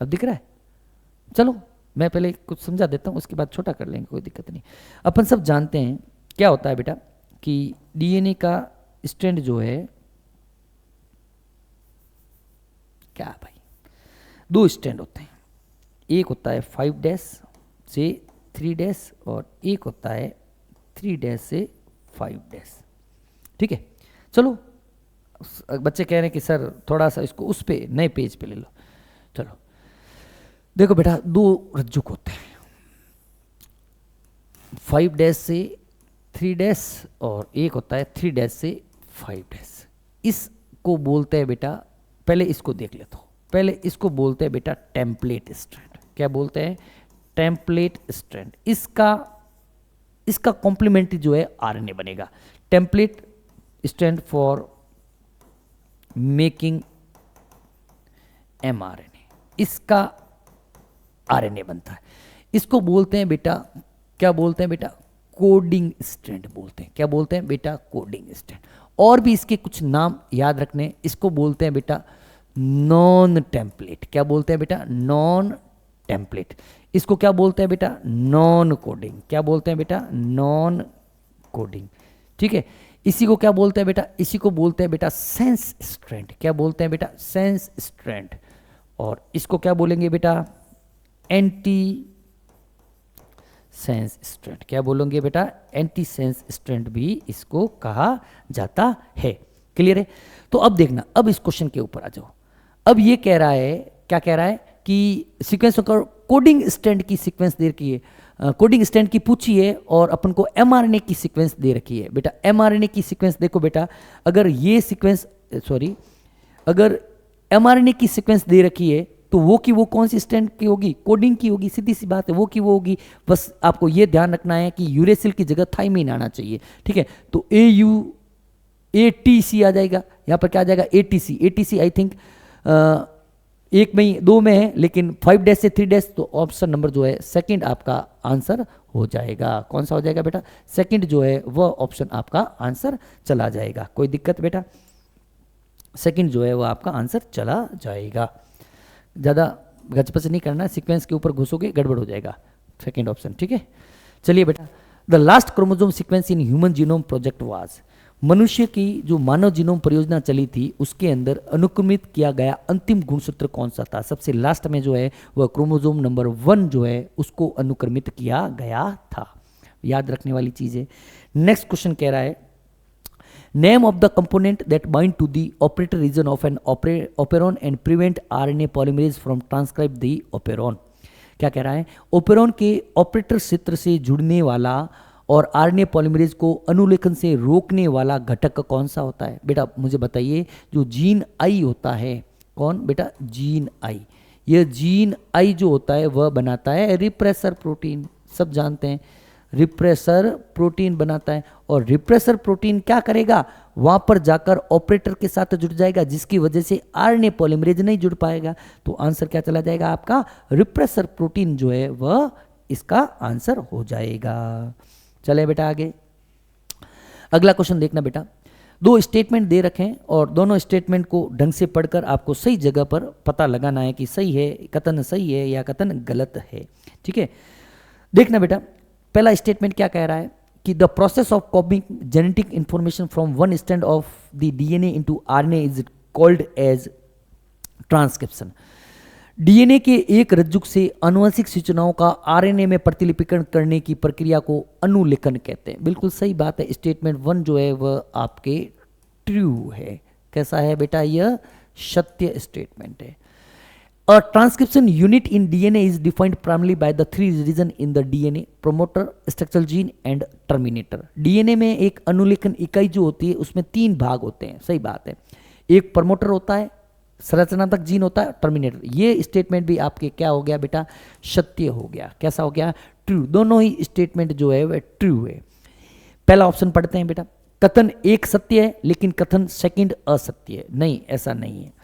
अब दिख रहा है, चलो मैं पहले कुछ समझा देता हूँ, उसके बाद छोटा कर लेंगे, कोई दिक्कत नहीं। अपन सब जानते हैं क्या होता है बेटा कि डीएनए का स्ट्रैंड जो है, क्या भाई, 2 स्ट्रैंड होते हैं, एक होता है 5' से 3' और एक होता है 3' से 5'। ठीक है, चलो बच्चे कह रहे हैं कि सर थोड़ा सा इसको उस पे नए पेज पे ले लो। चलो देखो बेटा, 2 रज्जुक होते हैं, 5' से 3' और एक होता है 3' से 5'। इसको बोलते हैं बेटा, पहले इसको देख लेते हो, पहले इसको बोलते हैं बेटा टेम्पलेट स्ट्रैंड। क्या बोलते हैं, टेम्पलेट स्ट्रैंड। इसका कॉम्प्लीमेंट्री जो है आरएनए बनेगा, template strand for making mRNA, इसका आरएनए बनता है। इसको बोलते हैं बेटा, क्या बोलते हैं बेटा, कोडिंग स्ट्रैंड बोलते हैं। क्या बोलते हैं बेटा, कोडिंग स्ट्रैंड। और भी इसके कुछ नाम याद रखने, इसको बोलते हैं बेटा नॉन टेम्पलेट। क्या बोलते हैं बेटा, नॉन टेम्पलेट। इसको क्या बोलते हैं बेटा, नॉन कोडिंग। क्या बोलते हैं बेटा, नॉन कोडिंग। ठीक है, इसी को क्या बोलते हैं बेटा, इसी को बोलते हैं बेटा सेंस स्ट्रैंड। क्या बोलते हैं बेटा, सेंस स्ट्रैंड। और इसको क्या बोलेंगे बेटा, एंटी सेंस स्ट्रैंड। क्या बोलेंगे बेटा, एंटी सेंस स्ट्रैंड भी इसको कहा जाता है। क्लियर है। तो अब देखना, अब इस क्वेश्चन के ऊपर आ जाओ। अब ये कह रहा है, क्या कह रहा है कि सीक्वेंस कोडिंग स्ट्रैंड की सीक्वेंस दे रखी है, कोडिंग स्ट्रैंड की पूछी है और अपन को एमआरएनए की सीक्वेंस दे रखी है। बेटा एमआरएनए की सीक्वेंस देखो बेटा, अगर ये सीक्वेंस अगर एमआरएनए की सीक्वेंस दे रखी है तो वो की वो कौन सी स्ट्रैंड की होगी, कोडिंग की होगी, सीधी सी बात है, वो की वो होगी। बस आपको ये ध्यान रखना है कि यूरेसिल की जगह थाइमिन आना चाहिए। ठीक है, तो ATC आ जाएगा, यहाँ पर क्या आ जाएगा, ATC आई थिंक एक में ही 2 में है, लेकिन 5' से 3', तो ऑप्शन नंबर जो है सेकंड आपका आंसर हो जाएगा। कौन सा हो जाएगा बेटा, सेकंड जो है वह ऑप्शन आपका आंसर चला जाएगा। कोई दिक्कत बेटा, सेकंड जो है वह आपका आंसर चला जाएगा। ज़्यादा गचपच नहीं करना, सीक्वेंस के ऊपर घुसोगे गड़बड़ हो जाएगा। सेकंड ऑप्शन, ठीक है। चलिए बेटा, the last chromosome sequence in human genome project was, मनुष्य की जो मानव जीनोम परियोजना चली थी उसके अंदर अनुक्रमित किया गया अंतिम गुणसूत्र कौन सा था। सबसे लास्ट में जो है वह क्रोमोसोम नंबर 1 जो है उसको अनुक्रमित किया गया था। याद रखने वाली चीज है। नेक्स्ट क्वेश्चन कह रहा है, name of the component that bind to the operator region of an operon and prevent RNA polymerase from transcribe the operon. क्या कह रहा है, ओपेरॉन के ऑपरेटर क्षेत्र से जुड़ने वाला और आरएनए पॉलीमरेज को अनुलेखन से रोकने वाला घटक कौन सा होता है। बेटा मुझे बताइए, जो जीन आई होता है, कौन बेटा, जीन आई। यह जीन आई जो होता है वह बनाता है रिप्रेसर प्रोटीन, सब जानते हैं रिप्रेसर प्रोटीन बनाता है। और रिप्रेसर प्रोटीन क्या करेगा, वहां पर जाकर ऑपरेटर के साथ जुड़ जाएगा, जिसकी वजह से आरएनए पॉलीमरेज नहीं जुड़ पाएगा। तो आंसर क्या चला जाएगा आपका, रिप्रेसर प्रोटीन जो है वह इसका आंसर हो जाएगा। चले बेटा आगे। अगला क्वेश्चन देखना बेटा, दो स्टेटमेंट दे रखे हैं और दोनों स्टेटमेंट को ढंग से पढ़कर आपको सही जगह पर पता लगाना है कि सही है, कथन सही है या कथन गलत है। ठीक है, देखना बेटा, पहला स्टेटमेंट क्या कह रहा है कि the process of copying genetic information from one strand of the DNA into RNA is called as transcription. DNA के एक रज्जुक से आनुवंशिक सूचनाओं का आरएनए में प्रतिलिपिकरण करने की प्रक्रिया को अनुलेखन कहते हैं। बिल्कुल सही बात है, स्टेटमेंट 1 जो है वह आपके ट्रू है। कैसा है बेटा, यह सत्य स्टेटमेंट है। A transcription unit in DNA is defined primarily by the three regions in the DNA: promoter, structural gene and terminator। DNA में एक अनुलेखन इकाई जो होती है उसमें 3 भाग होते हैं। सही बात है, एक प्रमोटर होता है, संरचनात्मक जीन होता है, टर्मिनेटर। ये स्टेटमेंट भी आपके क्या हो गया बेटा, सत्य हो गया। कैसा हो गया, ट्रू। दोनों ही स्टेटमेंट जो है वह ट्रू है। पहला ऑप्शन पढ़ते हैं बेटा, कथन 1 सत्य है लेकिन कथन 2 असत्य है। नहीं, ऐसा नहीं है।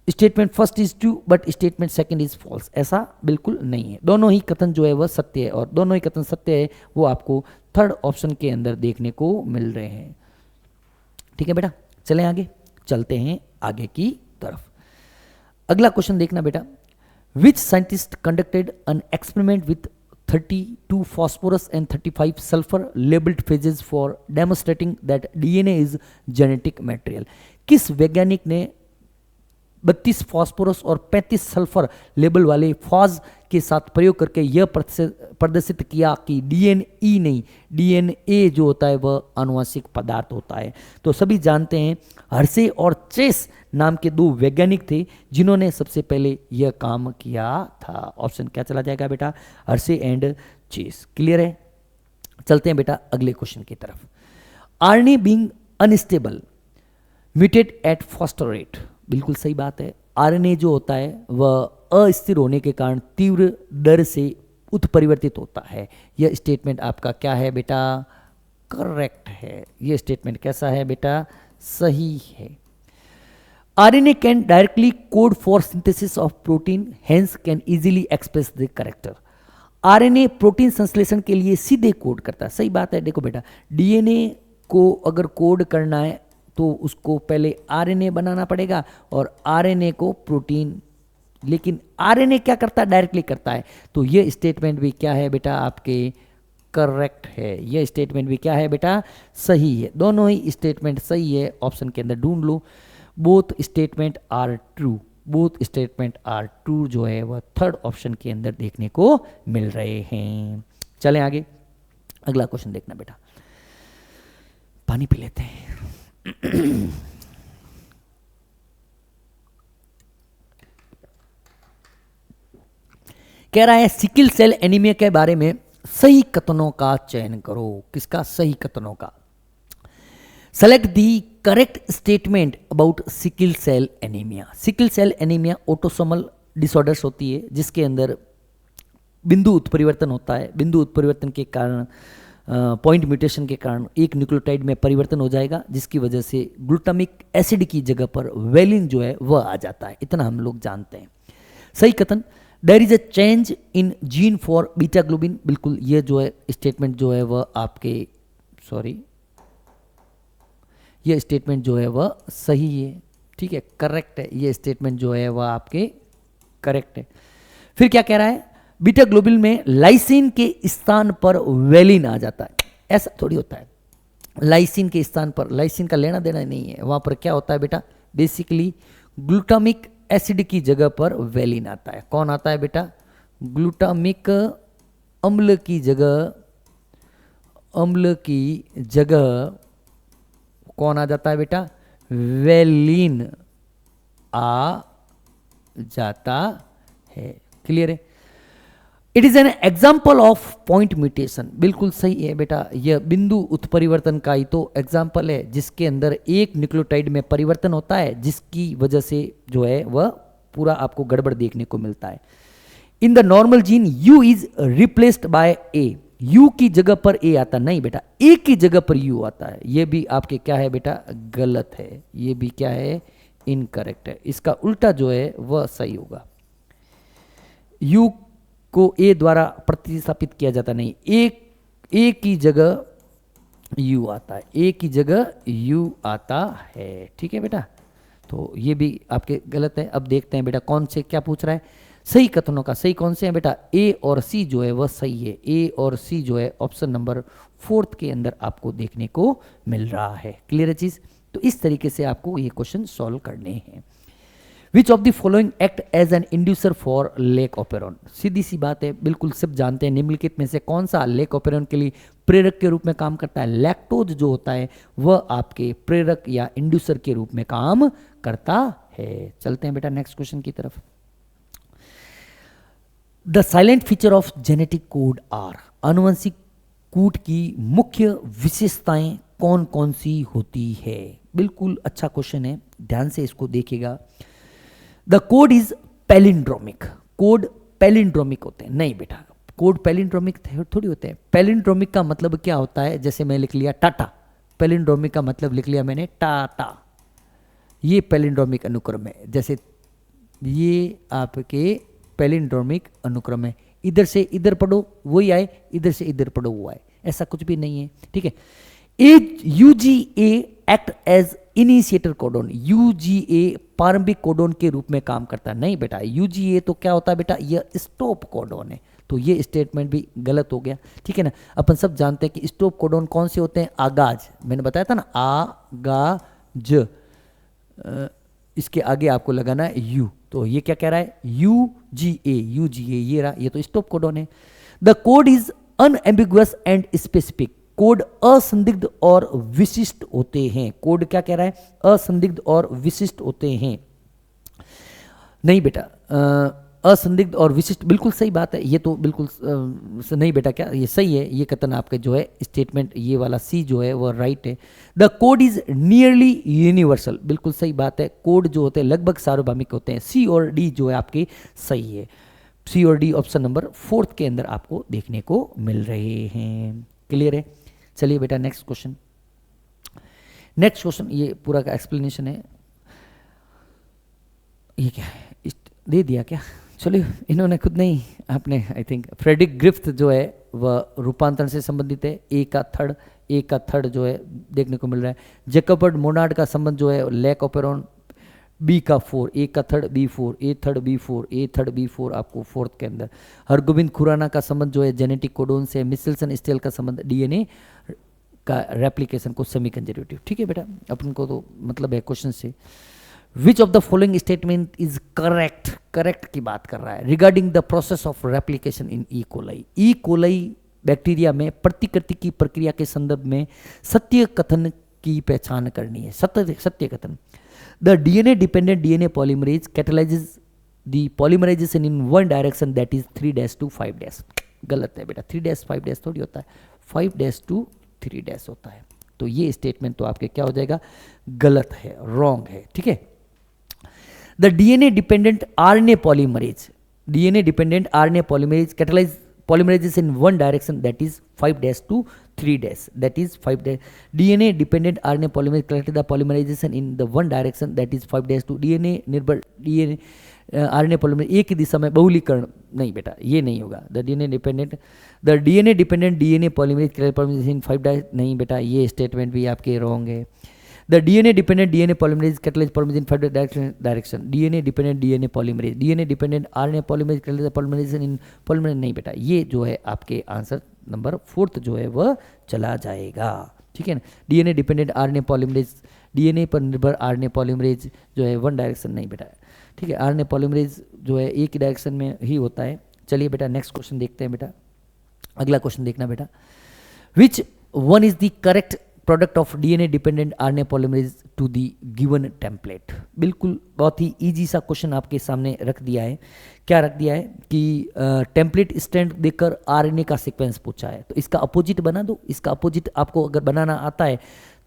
Statement first is true but statement 2 is false, ऐसा बिल्कुल नहीं है। दोनों ही कथन जो है वह सत्य है और दोनों ही कथन सत्य है वो आपको थर्ड ऑप्शन के अंदर देखने को मिल रहे हैं। ठीक है बेटा, चलें आगे, चलते हैं आगे की तरफ। अगला क्वेश्चन देखना बेटा, which scientist conducted an experiment with 32 phosphorus and 35 sulfur labeled phases for demonstrating that DNA is genetic material। किस वैज्ञानिक ने 32 फास्फोरस और 35 सल्फर लेबल वाले फॉज के साथ प्रयोग करके यह प्रदर्शित किया कि डीएनई नहीं, डीएनए जो होता है वह आनुवंशिक पदार्थ होता है। तो सभी जानते हैं हर्शे और चेस नाम के 2 वैज्ञानिक थे जिन्होंने सबसे पहले यह काम किया था। ऑप्शन क्या चला जाएगा बेटा, हर्शे एंड चेस। क्लियर है, चलते हैं बेटा अगले क्वेश्चन की तरफ। RNA being unstable mutate eight faster rate. बिल्कुल सही बात है, आरएनए जो होता है वह अस्थिर होने के कारण तीव्र दर से उत्परिवर्तित होता है। यह स्टेटमेंट आपका क्या है बेटा, करेक्ट है। यह स्टेटमेंट कैसा है बेटा, सही है। RNA can directly code for synthesis of protein, hence can easily express the character. RNA protein संश्लेषण के लिए सीधे कोड करता है। सही बात है। देखो बेटा, डीएनए को अगर कोड करना है तो उसको पहले आरएनए बनाना पड़ेगा और आरएनए को प्रोटीन, लेकिन आरएनए क्या करता है, डायरेक्टली करता है। तो ये स्टेटमेंट भी क्या है बेटा आपके, करेक्ट है। ये स्टेटमेंट भी क्या है बेटा, सही है। दोनों ही स्टेटमेंट सही है, ऑप्शन के अंदर ढूंढ लो। Both statement are true, both statement are true जो है वह थर्ड ऑप्शन के अंदर देखने को मिल रहे हैं। चलें आगे, अगला क्वेश्चन देखना बेटा। पानी पी लेते हैं। कह रहा है सिकल सेल एनीमिया के बारे में सही कथनों का चयन करो। किसका, सही कथनों का। Select the correct statement about sickle cell anaemia. Sickle cell anaemia autosomal disorders होती है जिसके अंदर बिंदु उत्परिवर्तन होता है। बिंदु उत्परिवर्तन के कारण, पॉइंट म्यूटेशन के कारण एक न्यूक्लियोटाइड में परिवर्तन हो जाएगा जिसकी वजह से ग्लूटामिक एसिड की जगह पर वेलिन जो है वह आ जाता है। इतना हम लोग जानते हैं। सही कथन, there is a change in gene for beta globin. बिल्कुल, ये जो है स्टेटमेंट जो है वह आपके, ये स्टेटमेंट जो है वह सही है। ठीक है, करेक्ट है। ये स्टेटमेंट जो है वह आपके करेक्ट है। फिर क्या कह रहा है, बीटा ग्लोबिन में लाइसिन के स्थान पर वेलिन आ जाता है। ऐसा थोड़ी होता है, लाइसिन के स्थान पर, लाइसिन का लेना देना नहीं है, वहां पर क्या होता है बेटा, बेसिकली ग्लूटामिक एसिड की जगह पर वेलिन आता है। कौन आता है बेटा, ग्लूटामिक अम्ल की जगह, अम्ल की जगह कौन आ जाता है बेटा, वेलिन आ जाता है। क्लियर है। It is an example of point mutation. बिल्कुल सही है बेटा, यह बिंदु उत्परिवर्तन का ही तो एग्जाम्पल है जिसके अंदर एक न्यूक्लियोटाइड में परिवर्तन होता है जिसकी वजह से जो है वह पूरा आपको गड़बड़ देखने को मिलता है। In the normal gene you is replaced by A. You की जगह पर ए आता नहीं बेटा, ए की जगह पर यू आता है। यह भी आपके क्या है बेटा, गलत है। यह भी क्या है, इनकरेक्ट है। इसका उल्टा जो है वह सही होगा। यू को ए द्वारा प्रतिस्थापित किया जाता नहीं, ए ए की जगह यू आता है, ए की जगह यू आता है। ठीक है बेटा, तो ये भी आपके गलत है। अब देखते हैं बेटा कौन से क्या पूछ रहा है। सही कथनों का सही कौन से हैं बेटा, ए और सी जो है वह सही है। ए और सी जो है ऑप्शन नंबर 4 के अंदर आपको देखने को मिल रहा है। क्लियर है चीज। तो इस तरीके से आपको ये क्वेश्चन सॉल्व करने हैं। Which of the following act as an inducer for lac operon. सीधी सी बात है, बिल्कुल सब जानते हैं। निम्नलिखित में से कौन सा लेक ऑपेरॉन के लिए प्रेरक के रूप में काम करता है। लैक्टोज जो होता है वह आपके प्रेरक या इंड्यूसर के रूप में काम करता है। चलते हैं बेटा नेक्स्ट क्वेश्चन की तरफ। The silent feature of genetic code are. आनुवंशिक कूट की मुख्य विशेषताएं कौन कौन सी होती है। बिल्कुल अच्छा क्वेश्चन है, ध्यान से इसको देखिएगा। The code is palindromic. Code palindromic होते हैं? नहीं बेटा, कोड पैलिंड्रोमिक थोड़ी होते हैं। पैलिंड्रोमिक का मतलब क्या होता है, जैसे मैं लिख लिया टाटा, पैलिंड्रोमिक का मतलब लिख लिया मैंने टाटा, ये पैलिंड्रोमिक अनुक्रम है। जैसे ये आपके पैलिंड्रोमिक अनुक्रम है, इधर से इधर पढ़ो वही आए, इधर से इधर पढ़ो वो आए, ऐसा कुछ भी नहीं है। ठीक है। UGA act as initiator codon. UGA प्रारंभिक कोडोन के रूप में काम करता है? नहीं बेटा, यूजीए तो क्या होता है बेटा, यह स्टॉप कोडोन है। तो ये स्टेटमेंट भी गलत हो गया। ठीक है ना। अपन सब जानते हैं कि स्टॉप कोडोन कौन से होते हैं, आगाज। मैंने बताया था ना, आगाज, इसके आगे आपको लगाना है यू। तो ये क्या कह रहा है, यूजीए, यूजीए ये रहा, ये तो स्टॉप कोडोन है। The code is unambiguous and specific. Code असंदिग्ध और विशिष्ट होते हैं। कोड क्या कह रहा है, असंदिग्ध और विशिष्ट होते हैं। नहीं बेटा, असंदिग्ध और विशिष्ट बिल्कुल सही बात है। ये तो बिल्कुल नहीं बेटा, क्या ये सही है, ये कथन आपका जो है स्टेटमेंट, ये वाला सी जो है वो राइट है। The code is nearly universal, बिल्कुल सही बात है। कोड जो होते हैं लगभग सार्वभौमिक होते हैं। सी और डी जो है आपकी सही है। सी और डी ऑप्शन नंबर 4 के अंदर आपको देखने को मिल रहे हैं। क्लियर है। चलिए बेटा नेक्स्ट क्वेश्चन। नेक्स्ट क्वेश्चन ये पूरा का एक्सप्लेनेशन है। ये क्या है, दे दिया क्या, चलिए इन्होंने खुद नहीं, आपने आई थिंक फ्रेडरिक ग्रिफ्थ जो है वह रूपांतरण से संबंधित है। ए का थर्ड जो है देखने को मिल रहा है। जैकबर्ड मोनार्ड का संबंध जो है लैक ऑपेरॉन। बी का 4, ए का थर्ड बी 4, ए थर्ड बी 4, ए थर्ड बी 4 आपको 4th के अंदर। हरगोबिंद खुराना का संबंध जो है जेनेटिक कोडोन से। मिचेल्सन स्टेल का संबंध डीएनए का रेप्लिकेशन को सेमी कंजर्वेटिव। ठीक है बेटा, अपन को तो मतलब है क्वेश्चन से। विच of the following statement is correct, correct की बात कर रहा है regarding the process of replication in E coli. E coli bacteria में प्रतिकृति की प्रक्रिया के संदर्भ में सत्य कथन की पहचान करनी है। सत्य कथन। The DNA dependent DNA polymerase catalyses the polymerisation in one direction that is 3' to 5'। गलत है बेटा, 3' 5' थोड़ी होता है, 5' to 3' होता है। तो ये स्टेटमेंट तो आपके क्या हो जाएगा, गलत है, रॉन्ग है। ठीक है। The DNA dependent RNA polymerase, DNA dependent RNA polymerase catalyse polymerization in one direction that is 5' to 3', that is 5'। DNA dependent RNA polymerase collected the polymerization in the one direction that is 5' to DNA निर्भर DNA RNA polymerase एक ही दिशा में बहुलीकरण। नहीं बेटा, ये नहीं होगा। The DNA dependent DNA polymerase catalyse in 5'। नहीं बेटा, ये स्टेटमेंट भी आपके रॉन्ग है। The DNA dependent DNA polymerase catalyse polymerase in 5' direction. DNA dependent DNA polymerase, DNA dependent RNA polymerase catalyse polymerase in polymerase. नहीं बेटा, ये जो है आपके आंसर नंबर 4th जो है वह चला जाएगा। ठीक है ना। DNA dependent RNA polymerase, DNA पर निर्भर आरएनए पॉलीमरेज जो है वन डायरेक्शन। नहीं बेटा, ठीक है, आरएनए पॉलीमरेज जो है एक ही डायरेक्शन में ही होता है। चलिए बेटा नेक्स्ट क्वेश्चन देखते हैं बेटा। अगला क्वेश्चन देखना बेटा। Which one is the correct product of DNA dependent RNA polymerase to the given template. बिल्कुल बहुत ही इजी सा क्वेश्चन आपके सामने रख दिया है। क्या रख दिया है कि टेम्पलेट स्ट्रैंड देकर आरएनए का सीक्वेंस पूछा है, तो इसका अपोजिट बना दो। इसका अपोजिट आपको अगर बनाना आता है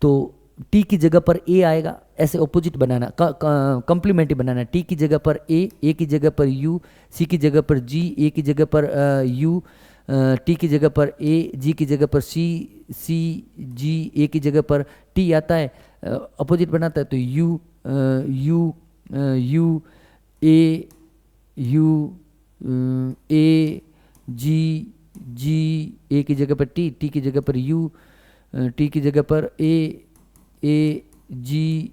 तो टी की जगह पर ए आएगा, ऐसे अपोजिट बनाना, कंप्लीमेंट्री बनाना। टी की जगह पर ए की जगह पर यू, सी की जगह पर जी, ए की जगह पर यू, टी की जगह पर ए, जी की जगह पर सी, सी जी, ए की जगह पर टी आता है, अपोजिट बनाता है तो U U U A, U A, G G, A की जगह पर टी, टी की जगह पर यू, टी की जगह पर ए जी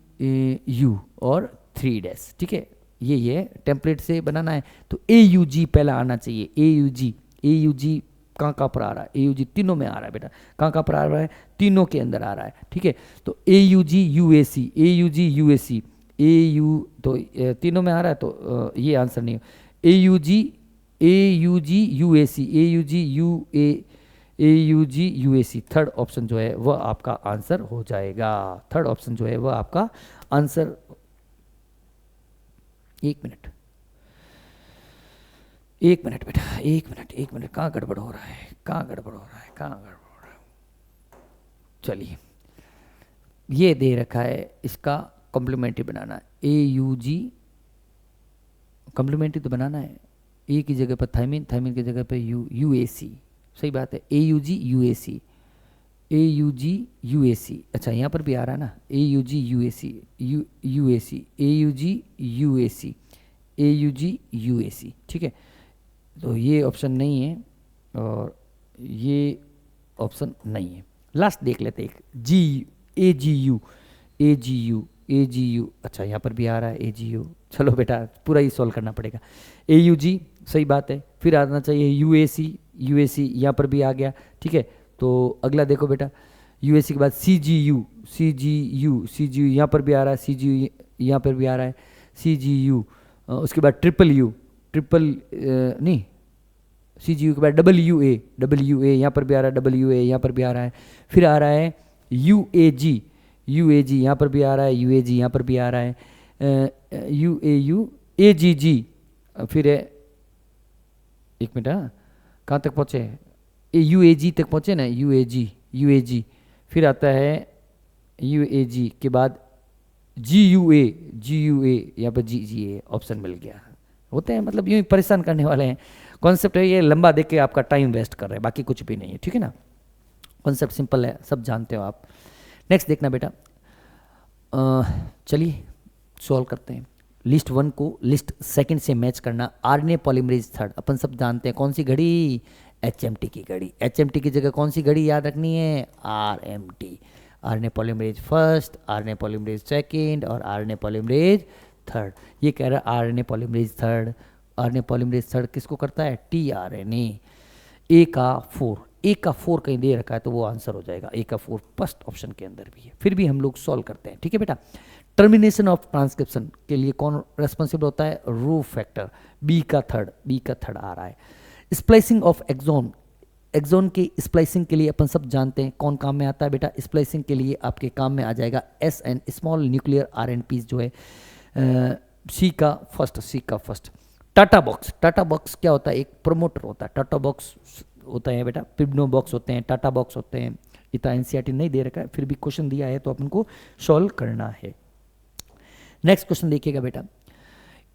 यू और 3 डैश। ठीक है, ये टेम्पलेट से बनाना है तो ए यू जी पहला आना चाहिए। ए यू जी कहाँ पर आ रहा है? ए यू जी तीनों में आ रहा है बेटा। कहाँ पर आ रहा है? तीनों के अंदर आ रहा है। ठीक है, तो A U G U A C, A U G U A C, A U तो तीनों में आ रहा है, तो ये आंसर नहीं है। A U G U A C, A U G U A C, third option जो है वह आपका आंसर हो जाएगा। थर्ड ऑप्शन जो है वह आपका आंसर। एक मिनट बेटा, एक मिनट, कहाँ गड़बड़ हो रहा है? चलिए, ये दे रखा है, इसका कॉम्प्लीमेंट्री बनाना है। ए यू जी कॉम्प्लीमेंट्री तो बनाना है। ए की जगह पर थाइमिन, थाइमिन की जगह पर यू ए सी, सही बात है। A U G U A C, A U G U A C, अच्छा यहाँ पर भी आ रहा है ना, A U G U A C, U A C, A U G U A C, A U G U A C. ठीक है, तो ये ऑप्शन नहीं है और ये ऑप्शन नहीं है। लास्ट देख लेते हैं, G A G U, A G U, A G U, अच्छा यहाँ पर भी आ रहा है ए जी यू। चलो बेटा, पूरा ही सॉल्व करना पड़ेगा। ए यू जी, सही बात है, फिर आना चाहिए यू ए सी, यहाँ पर भी आ गया। ठीक है, तो अगला देखो बेटा, यू ए सी के बाद सी जी यू, यहाँ पर भी आ रहा है, सी जी यू यहाँ पर भी आ रहा है, सी जी यू। उसके बाद ट्रिपल यू, नहीं, सी जी यू के बाद डब्ल्यू ए, यहाँ पर भी आ रहा है, डब्ल्यू ए यहाँ पर भी आ रहा है। फिर आ रहा है यू ए जी, यहाँ पर भी आ रहा है, यू ए जी यहाँ पर भी आ रहा है, यू ए जी जी। फिर है, एक मिनट, हाँ, कहाँ तक पहुँचे? यू ए जी तक पहुँचे ना, यू ए जी। फिर आता है यू ए जी के बाद जी यू ए, यहाँ पर जी ए, ऑप्शन मिल गया। होते हैं मतलब यूँ ही परेशान करने वाले हैं। कॉन्सेप्ट है ये, लंबा देख के आपका टाइम वेस्ट कर रहे हैं, बाकी कुछ भी नहीं है। ठीक है ना, कॉन्सेप्ट सिंपल है, सब जानते हो आप। नेक्स्ट देखना बेटा, चलिए सॉल्व करते हैं। लिस्ट 1 को लिस्ट 2 से मैच करना। आरएनए पॉलीमरेज 3, अपन सब जानते हैं कौन सी घड़ी? एचएमटी की घड़ी। एचएमटी की जगह कौन सी घड़ी याद रखनी है? RMT, RNA polymerase 1, RNA polymerase 2 और आरएनए पॉलीमरेज 3। ये कह रहा है आरएनए पॉलीमरेज 3। आरएनए पॉलीमरेज 3 किसको करता है? टीआरएनए। ए का 4 कहीं दे रखा है तो वो आंसर हो जाएगा। ए का 4 फर्स्ट ऑप्शन के अंदर भी है, फिर भी हम लोग सॉल्व करते हैं। ठीक है बेटा, टर्मिनेशन ऑफ ट्रांसक्रिप्शन के लिए कौन रेस्पॉन्सिबल होता है? Rho factor. बी का थर्ड आ रहा है। स्प्लाइसिंग ऑफ एक्सोन के स्प्लाइसिंग के लिए अपन सब जानते हैं कौन काम में आता है बेटा? स्प्लाइसिंग के लिए आपके काम में आ जाएगा SN, स्मॉल न्यूक्लियर RNPs जो है। सी का फर्स्ट। टाटा बॉक्स क्या होता है? एक प्रोमोटर होता है। टाटा बॉक्स होता है बेटा, पिब्नो बॉक्स होते हैं, टाटा बॉक्स होते हैं। इतना एनसीईआरटी नहीं दे रखा है, फिर भी क्वेश्चन दिया है तो अपन को सॉल्व करना है। नेक्स्ट क्वेश्चन देखिएगा बेटा,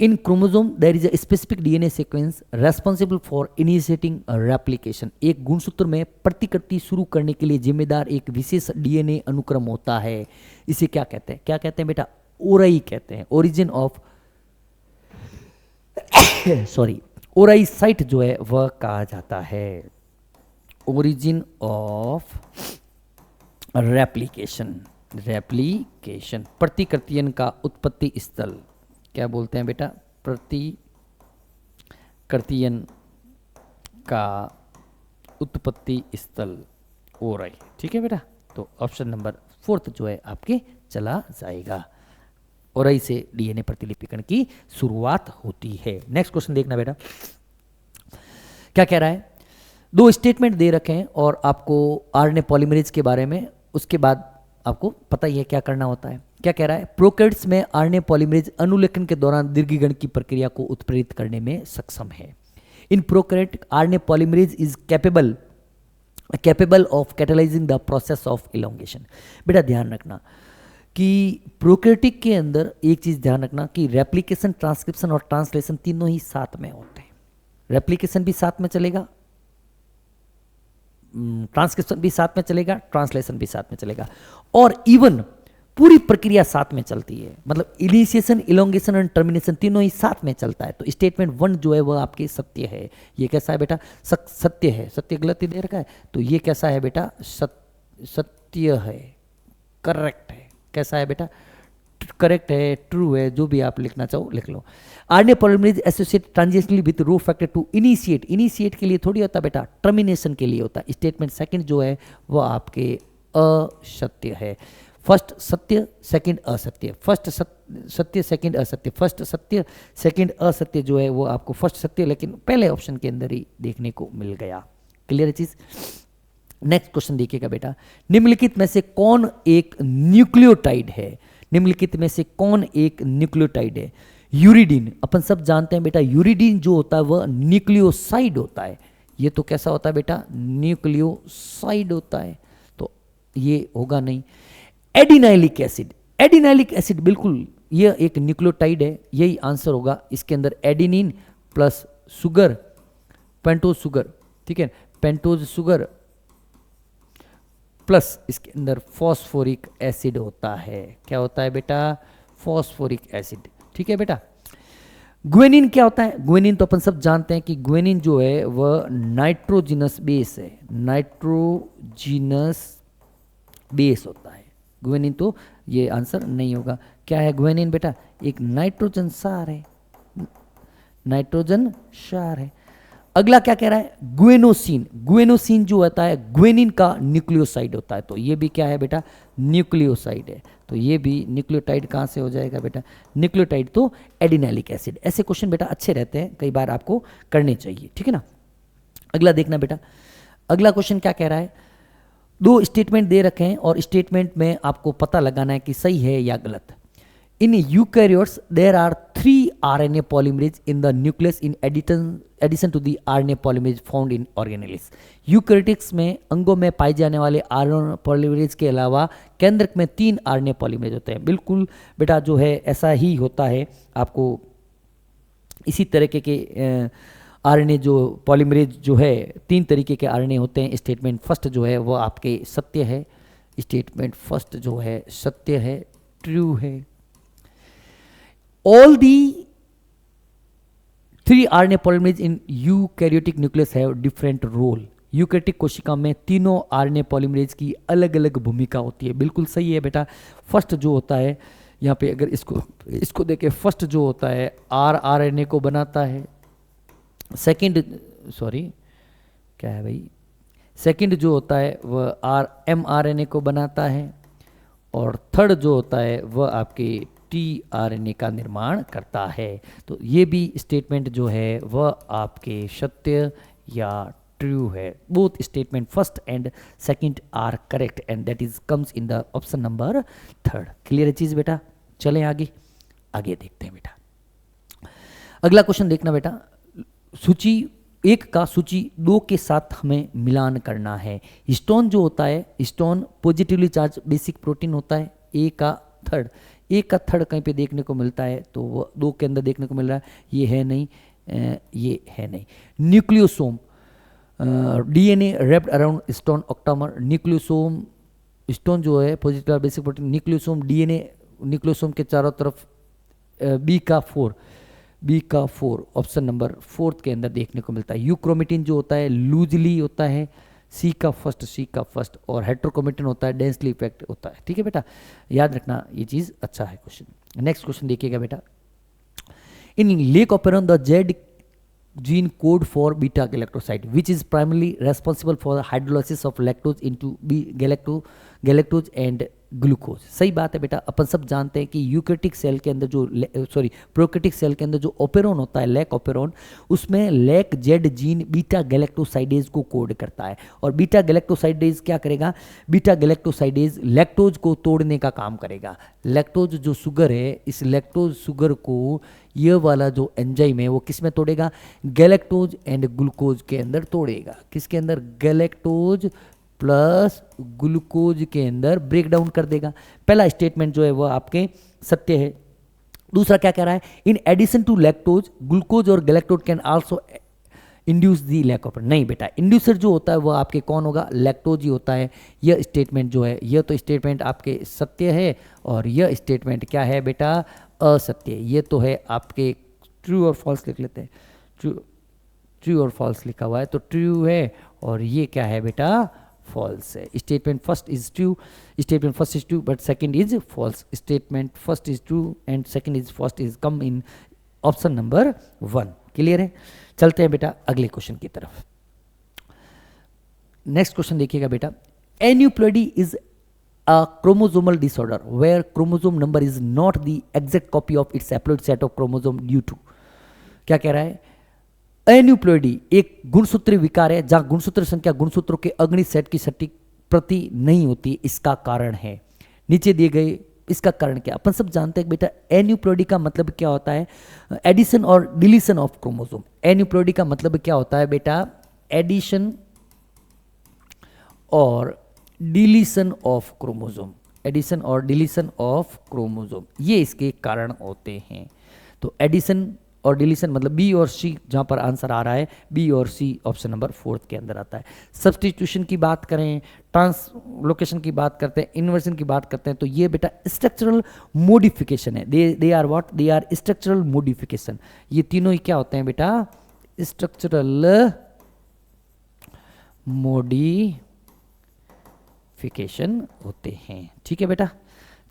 in chromosome there is a specific DNA sequence responsible for initiating replication. एक गुणसूत्र में प्रतिकृति शुरू करने के लिए जिम्मेदार एक विशेष डीएनए अनुक्रम होता है। इसे क्या कहते हैं बेटा? ओराई कहते हैं। ओरिजिन ऑफ ओराई साइट जो है वह कहा जाता है। ओरिजिन ऑफ रेप्लिकेशन, प्रतिकृतियन का उत्पत्ति स्थल क्या बोलते हैं बेटा? प्रतिकृतियन का उत्पत्ति स्थल ओराई। ठीक है बेटा, तो ऑप्शन नंबर 4 जो है आपके चला जाएगा। ओराई से डीएनए प्रतिलिपिकरण की शुरुआत होती है। नेक्स्ट क्वेश्चन देखना बेटा, क्या कह रहा है? 2 स्टेटमेंट दे रखे हैं और आपको आरएनए पॉलीमरेज के बारे में, उसके बाद आपको पता ही है क्या करना होता है। क्या कह रहा है? प्रोकैरियोट्स में आरएनए पॉलीमरेज अनुलेखन के दौरान दीर्घीकरण की प्रक्रिया को उत्प्रेरित करने में सक्षम है। In prokaryote RNA polymerase is capable of catalysing the process of elongation. बेटा ध्यान रखना कि प्रोकैरियोटिक के अंदर एक चीज ध्यान रखना कि रेप्लिकेशन, ट्रांसक्रिप्शन और ट्रांसलेशन तीनों ही साथ में होते हैं। रेप्लिकेशन भी साथ में चलेगा, ट्रांसक्रिप्शन भी साथ में चलेगा, ट्रांसलेशन भी साथ में चलेगा, और इवन पूरी प्रक्रिया साथ में चलती है, मतलब इनिशिएशन, इलोंगेशन और टर्मिनेशन तीनों ही साथ में चलता है। तो स्टेटमेंट 1 जो है वह आपके सत्य है। ये कैसा है बेटा? सत्य है। सत्य गलत ही दे रखा है, तो ये कैसा है बेटा? सत्य है, करेक्ट है। कैसा है बेटा? करेक्ट है, ट्रू है, जो भी आप लिखना चाहो लिख लो। RNA polymerase associate transitionally with rho factor to initiate. Initiate के लिए थोड़ी होता बेटा, टर्मिनेशन के लिए होता है। स्टेटमेंट सेकंड जो है वो आपके असत्य है। फर्स्ट सत्य, सेकंड असत्य। फर्स्ट सत्य, सेकंड असत्य। फर्स्ट सत्य, सेकंड असत्य जो है वो आपको फर्स्ट सत्य लेकिन पहले ऑप्शन के अंदर ही देखने को मिल गया। क्लियर है चीज? नेक्स्ट क्वेश्चन देखिएगा बेटा, निम्नलिखित में से कौन एक न्यूक्लियोटाइड है? निम्नलिखित में से कौन एक न्यूक्लियोटाइड है? यूरिडीन, अपन सब जानते हैं बेटा, यूरिडीन जो होता है वह न्यूक्लियोसाइड होता है। ये तो कैसा होता है बेटा? न्यूक्लियोसाइड होता है, तो ये होगा नहीं। एडिनाइलिक एसिड, एडिनाइलिक एसिड बिल्कुल यह एक न्यूक्लियोटाइड है, यही आंसर होगा। इसके अंदर adenine plus sugar, pentose sugar, ठीक है, पेंटोज शुगर प्लस इसके अंदर फॉस्फोरिक एसिड होता है। क्या होता है बेटा? फॉस्फोरिक एसिड, ठीक है बेटा। ग्वेनिन क्या होता है? ग्वेनिन तो अपन सब जानते हैं कि ग्वेनिन जो है वह नाइट्रोजिनस बेस है, नाइट्रोजिनस बेस होता है ग्वेनिन, तो ये आंसर नहीं होगा। क्या है ग्वेनिन बेटा? एक नाइट्रोजन क्षार है, नाइट्रोजन क्षार है। अगला क्या कह रहा है? ग्वेनोसिन, ग्वेनोसिन जो होता है ग्वेनिन का न्यूक्लियोसाइड होता है, तो ये भी क्या है बेटा? न्यूक्लियोसाइड है, तो ये भी न्यूक्लियोटाइड कहाँ से हो जाएगा बेटा? न्यूक्लियोटाइड तो एडिनाइलिक एसिड। ऐसे क्वेश्चन बेटा अच्छे रहते हैं, कई बार आपको करने चाहिए, ठीक है ना। अगला देखना बेटा, अगला क्वेश्चन क्या कह रहा है? दो स्टेटमेंट दे रखे हैं और स्टेटमेंट में आपको पता लगाना है कि सही है या गलत। In eukaryotes, there are 3 RNA polymerase in the nucleus in addition to the RNA polymerase found in organelles. Eukaryotes में अंगों में पाए जाने वाले RNA polymerase के अलावा केंद्रक में 3 RNA polymerase होते हैं। बिल्कुल बेटा जो है ऐसा ही होता है, आपको इसी तरीके के RNA जो पॉलीमरेज जो है 3 तरीके के RNA होते हैं। स्टेटमेंट फर्स्ट जो है वो आपके सत्य है, स्टेटमेंट फर्स्ट जो है सत्य है, ट्रू है। All the 3 RNA polymerase in eukaryotic nucleus have different role. Eukaryotic कोशिका में तीनों RNA polymerase की अलग अलग भूमिका होती है। बिल्कुल सही है बेटा। फर्स्ट जो होता है यहाँ पे अगर इसको देखें, फर्स्ट जो होता है RNA को बनाता है, सेकंड क्या है भाई, सेकंड जो होता है वह mRNA को बनाता है, और थर्ड जो होता है वह आपके tRNA का निर्माण करता है। तो ये भी स्टेटमेंट जो है वह आपके सत्य या ट्रू है। Both statement first and second are correct and that is comes in the option number 3। Clear है चीज बेटा? चलें आगे देखते हैं बेटा। अगला क्वेश्चन देखना बेटा, सूची 1 का सूची 2 के साथ हमें मिलान करना है। हिस्टोन जो होता है, histone positively charge basic protein होता है। ए का थर्ड कहीं पे देखने को मिलता है, तो वो 2 के अंदर देखने को मिल रहा है, ये है नहीं, ये है नहीं। Nucleosome, DNA wrapped around histone octamer. Nucleosome, histone जो है positive basic protein, nucleosome DNA nucleosome के चारों तरफ बी का 4 ऑप्शन नंबर 4 के अंदर देखने को मिलता है। यूक्रोमेटिन जो होता है लूजली होता है, सी का फर्स्ट, और हेट्रोक्रोमेटिन होता है डेंसली पैक्ड होता है। ठीक है बेटा, याद रखना ये चीज़ अच्छा है क्वेश्चन। नेक्स्ट क्वेश्चन देखिएगा बेटा, in lac operon the Z gene code for beta galactoside which is primarily responsible for the hydrolysis of lactose into galactose and glucose. सही बात है बेटा, अपन सब जानते हैं कि यूकैरियोटिक सेल के अंदर जो प्रोकैरियोटिक सेल के अंदर जो ओपेरॉन होता है, लैक ओपेरॉन, उसमें lac Z gene beta galactosidase को कोड करता है। और बीटा गैलेक्टोसाइडेज क्या करेगा? बीटा गैलेक्टोसाइडेज लैक्टोज को तोड़ने का काम करेगा। लैक्टोज जो शुगर है, इस लैक्टोज शुगर को ये वाला जो एंजाइम है वो किस में तोड़ेगा? गैलेक्टोज एंड ग्लूकोज के अंदर तोड़ेगा। किसके अंदर? गैलेक्टोज प्लस ग्लूकोज के अंदर ब्रेक डाउन कर देगा। पहला स्टेटमेंट जो है वो आपके सत्य है। दूसरा क्या कह रहा है? In addition to lactose glucose और galactose can also induce the lac of, नहीं बेटा, इंड्यूसर जो होता है वो आपके कौन होगा, लैक्टोज ही होता है। यह स्टेटमेंट जो है, यह तो स्टेटमेंट आपके सत्य है और यह स्टेटमेंट क्या है बेटा, असत्य। ये तो है आपके ट्रू और फॉल्स लिख लेते हैं, ट्रू और फॉल्स लिखा हुआ है तो ट्रू है और ये क्या है बेटा, फॉल्स है। Statement first is true, statement first is true but second is false, statement first is true and second is first is come in option number 1। Clear है? चलते हैं बेटा अगले क्वेश्चन की तरफ। नेक्स्ट क्वेश्चन देखिएगा बेटा, aneuploidy is a chromosomal disorder where chromosome number is not the exact copy of its haploid set of chromosome due to, क्या कह रहा है, एन्यूप्लॉइडी एक गुणसूत्री विकार है जहां गुणसूत्र संख्या गुणसूत्रों के अग्नि सेट की सटीक प्रति नहीं होती, इसका कारण है नीचे दिए गए, इसका कारण क्या, अपन सब जानते हैं बेटा एन्यूप्लॉइडी का मतलब क्या होता है, एडिशन और डिलीशन ऑफ क्रोमोसोम। एन्यूप्लॉइडी का मतलब क्या होता है बेटा, एडिशन और डिलीशन ऑफ क्रोमोसोम, एडिशन और डिलीशन ऑफ क्रोमोसोम, ये इसके कारण होते हैं। तो एडिशन और डिलीशन मतलब बी और सी, जहां पर आंसर आ रहा है बी और सी ऑप्शन नंबर 4 के अंदर आता है। सब्स्टिट्यूशन की बात करें, ट्रांसलोकेशन की बात करते हैं, इन्वर्जन की बात करते हैं, तो ये बेटा स्ट्रक्चरल मॉडिफिकेशन है। They are what, they are structural modification. ये तीनों ही क्या होते हैं बेटा, स्ट्रक्चरल मॉडिफिकेशन होते हैं। ठीक है बेटा,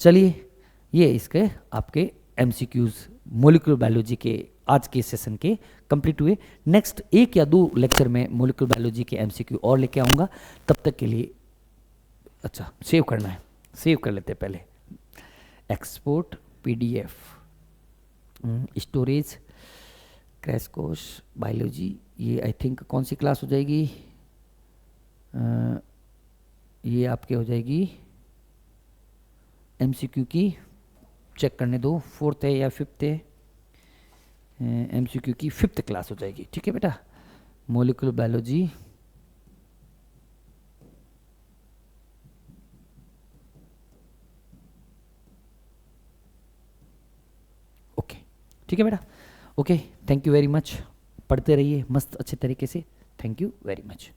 चलिए ये इसके आपके एमसीक्यूज मोलिकुलर बायोलॉजी के आज के सेशन के कंप्लीट हुए। नेक्स्ट 1 या 2 लेक्चर में मोलिकुलर बायोलॉजी के एमसीक्यू और लेके आऊँगा। तब तक के लिए अच्छा सेव करना है, सेव कर लेते हैं पहले, export PDF, storage, crash course biology, ये आई थिंक कौन सी क्लास हो जाएगी, ये आपके हो जाएगी एमसीक्यू की, चेक करने दो 4th है या 5th है, एमसीक्यू की 5th क्लास हो जाएगी। ठीक है बेटा, मोलिकुलर बायोलॉजी ओके। ठीक है बेटा, okay, thank you very much, पढ़ते रहिए मस्त अच्छे तरीके से, थैंक यू वेरी मच।